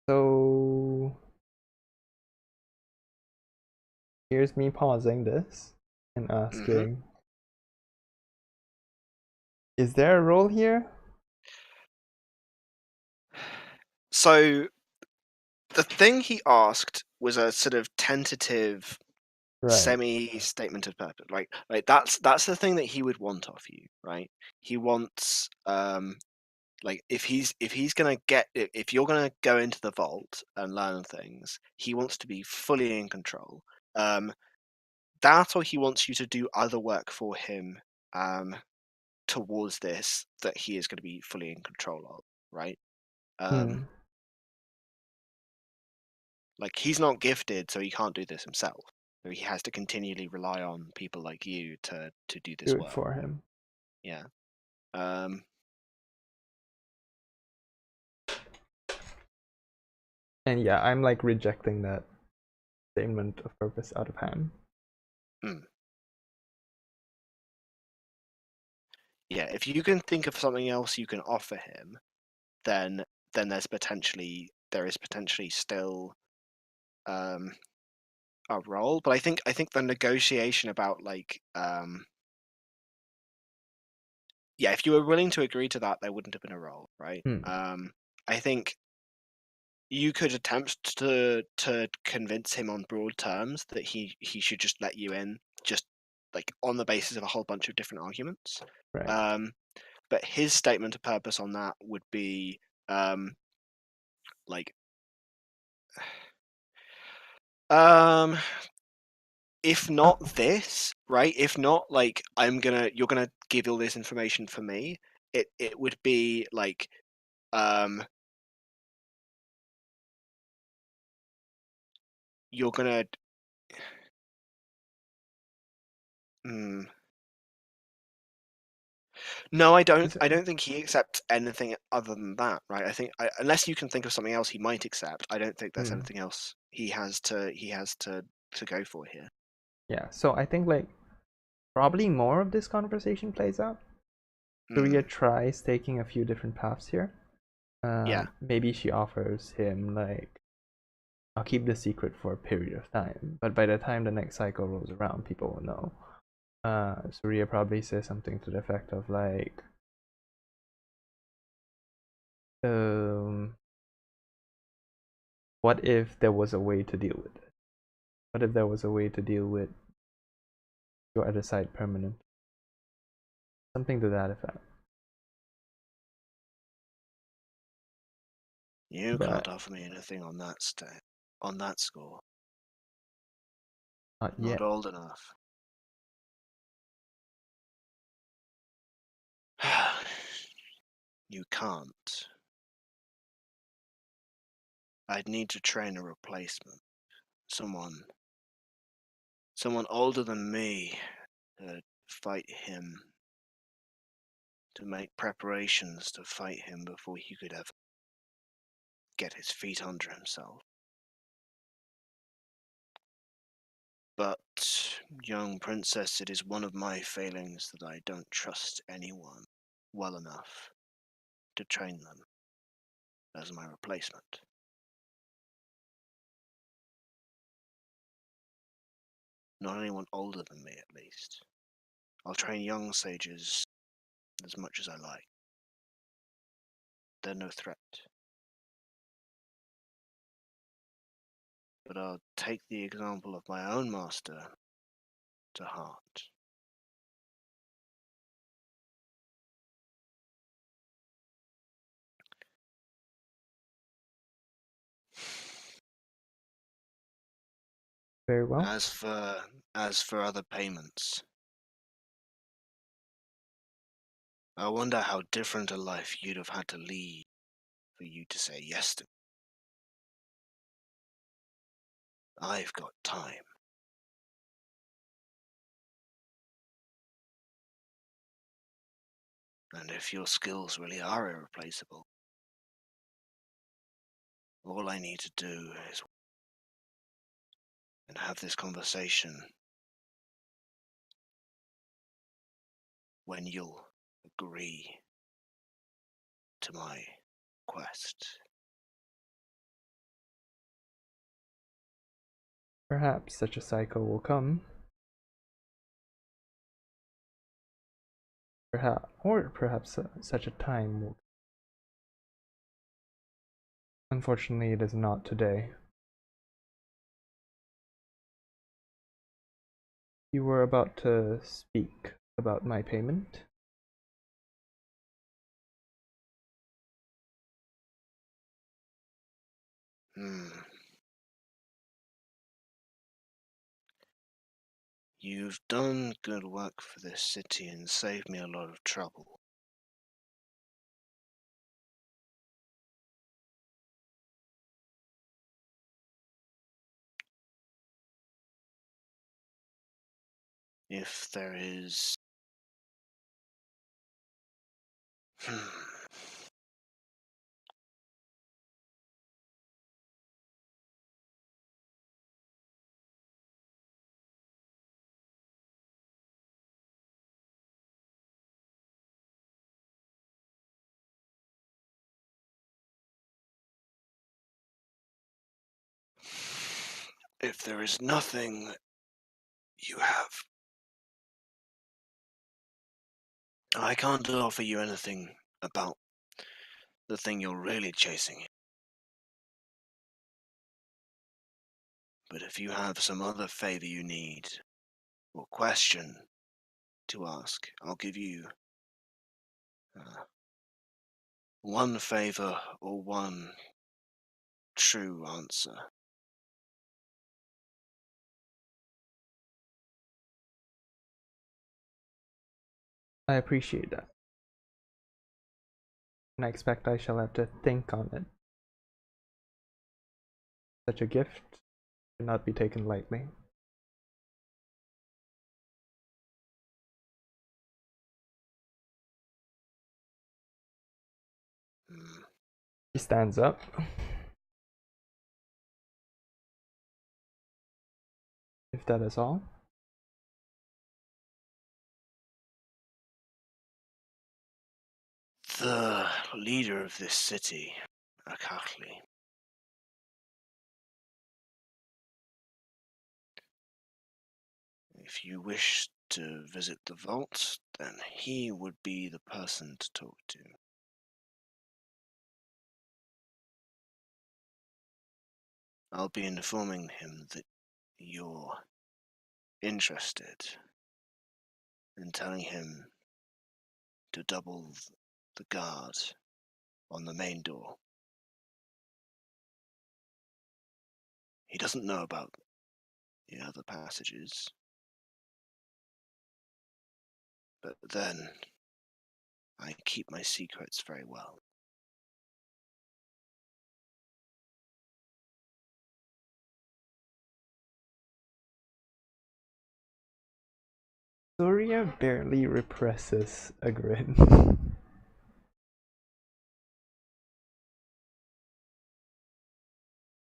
So here's me pausing this and asking, is there a role here? So the thing he asked was a sort of tentative semi-statement of purpose. Like that's the thing that he would want off you, right? He wants like if you're gonna go into the vault and learn things, he wants to be fully in control. That or he wants you to do other work for him towards this that he is going to be fully in control of, right? Like he's not gifted, so he can't do this himself. So he has to continually rely on people like you to do this Do it work for him. Yeah. And yeah, I'm like rejecting that statement of purpose out of hand. Yeah, if you can think of something else you can offer him, then there is potentially still a role. But I think the negotiation about like yeah, if you were willing to agree to that, there wouldn't have been a role, right? I think you could attempt to convince him on broad terms that he should just let you in, just like on the basis of a whole bunch of different arguments. Right. But his statement of purpose on that would be like if not this, right? If not like you're gonna give all this information for me, it would be like you're gonna No, I don't think he accepts anything other than that, right? I think unless you can think of something else he might accept, I don't think there's anything else he has to go for here. Yeah, so I think like probably more of this conversation plays out. Suria tries taking a few different paths here. Yeah. Maybe she offers him like, I'll keep the secret for a period of time, but by the time the next cycle rolls around, people will know. Suria probably says something to the effect of like, what if there was a way to deal with it? What if there was a way to deal with your other side permanent? Something to that effect. You can't offer me anything on that score. Not yet. Not old enough. You can't. I'd need to train a replacement. Someone older than me to fight him. To make preparations to fight him before he could ever get his feet under himself. But, young princess, it is one of my failings that I don't trust anyone well enough to train them as my replacement. Not anyone older than me, at least. I'll train young sages as much as I like. They're no threat. But I'll take the example of my own master to heart. Very well. As for other payments, I wonder how different a life you'd have had to lead for you to say yes to me. I've got time. And if your skills really are irreplaceable, all I need to do is and have this conversation when you'll agree to my quest. Perhaps such a cycle will come. Perhaps such a time will. Unfortunately, it is not today. You were about to speak about my payment. You've done good work for this city and saved me a lot of trouble. If there is... If there is nothing you have, I can't offer you anything about the thing you're really chasing. But if you have some other favor you need, or question to ask, I'll give you one favor or one true answer. I appreciate that. And I expect I shall have to think on it. Such a gift should not be taken lightly. He stands up. If that is all. The leader of this city, Akakli, if you wish to visit the vault, then he would be the person to talk to. I'll be informing him that you're interested and telling him to double the guard on the main door. He doesn't know about the other passages, but then I keep my secrets very well. Suria barely represses a grin.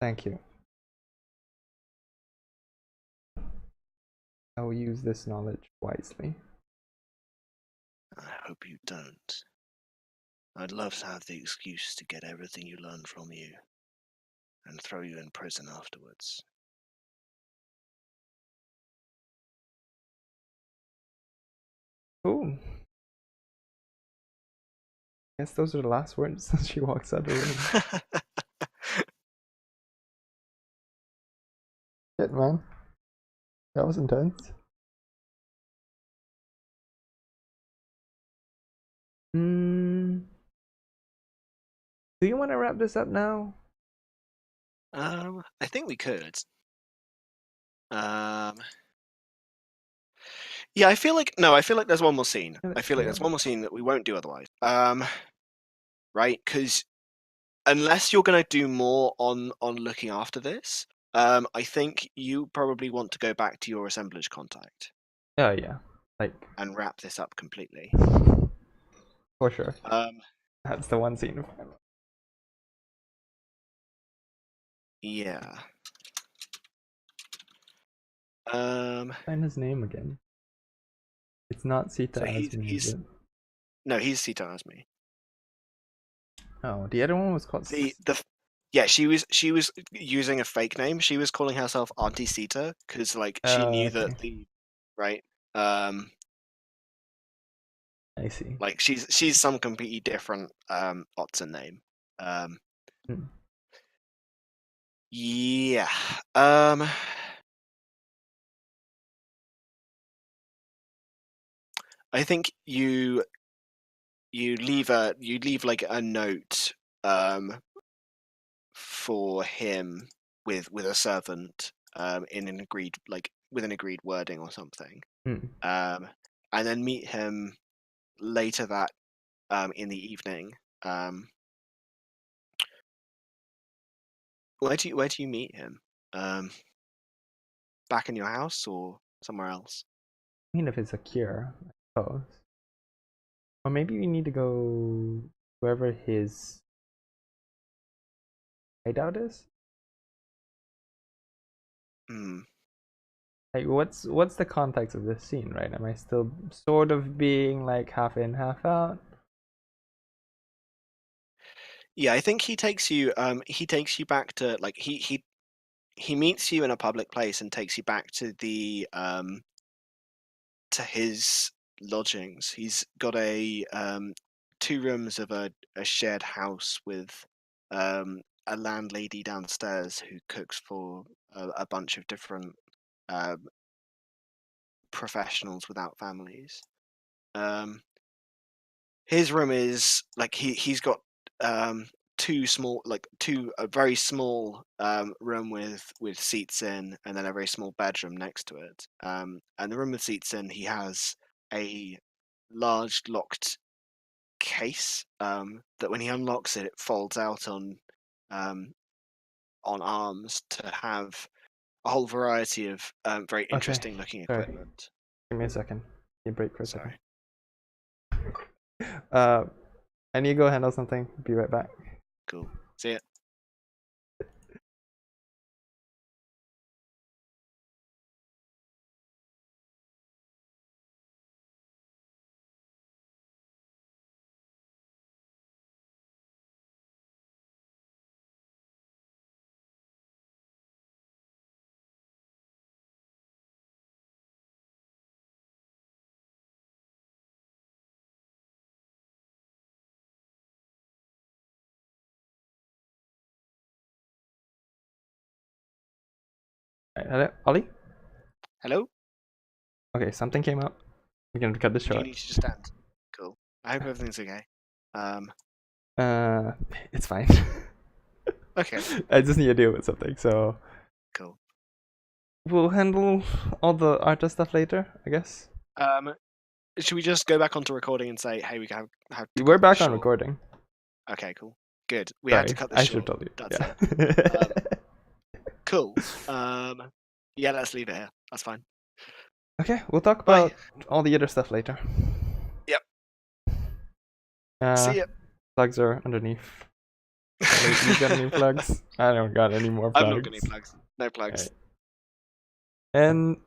Thank you. I will use this knowledge wisely. I hope you don't. I'd love to have the excuse to get everything you learned from you and throw you in prison afterwards. Cool. Guess those are the last words as she walks out of the room. Shit, man. That was intense. Do you want to wrap this up now? I think we could. Yeah, I feel like there's one more scene. I feel like there's one more scene that we won't do otherwise. Right? Because unless you're gonna do more on looking after this, I think you probably want to go back to your assemblage contact. Oh yeah, like and wrap this up completely. For sure. That's the one scene. Yeah. Find his name again. It's not Sita So Azmi, is it? No, he's Sita Azmi. Oh, the other one was called. Yeah, she was using a fake name. She was calling herself Auntie Sita because like she knew that the right. I see. Like she's some completely different Otson name. Yeah. I think you leave like a note for him with a servant in an agreed with an agreed wording or something, Hmm. and then meet him later that in the evening. Where do you meet him? Back in your house or somewhere else? I mean, if it's a cure, I suppose. Or maybe we need to go wherever his hideout is. Hmm. Like, what's the context of this scene, right? Am I still sort of being like half in, half out? Yeah, I think he takes you back to like he meets you in a public place and takes you back to the to his lodgings. He's got a 2 rooms of a shared house with a landlady downstairs who cooks for a bunch of different um, professionals without families. Um, his room is like he's got a very small room with seats in, and then a very small bedroom next to it. And the room with seats in, he has a large locked case that when he unlocks it, it folds out um, on arms to have a whole variety of very Okay, interesting looking sorry. equipment. Give me a second. Give me a break for a second. Sorry. I need to go handle something. Be right back. Cool. See ya. Right, hello, Ollie? Hello? Okay, something came up. We're gonna cut this Do you short. need to just stand? Cool. I hope everything's okay. Uh, it's fine. Okay, I just need to deal with something, so cool. we'll handle all the artist stuff later, I guess. Should we just go back onto recording and say, hey, we have to We're cut this back on short? recording. Okay, cool. Good. We had to Sorry, cut this I should have short. told you. That's Yeah. it. Cool. Yeah, let's leave it here. That's fine. Okay, we'll talk Bye. about all the other stuff later. Yep. Uh, See ya. plugs are underneath. Wait, you got any plugs? I don't got any more I've not got any plugs. plugs. No plugs. Right. And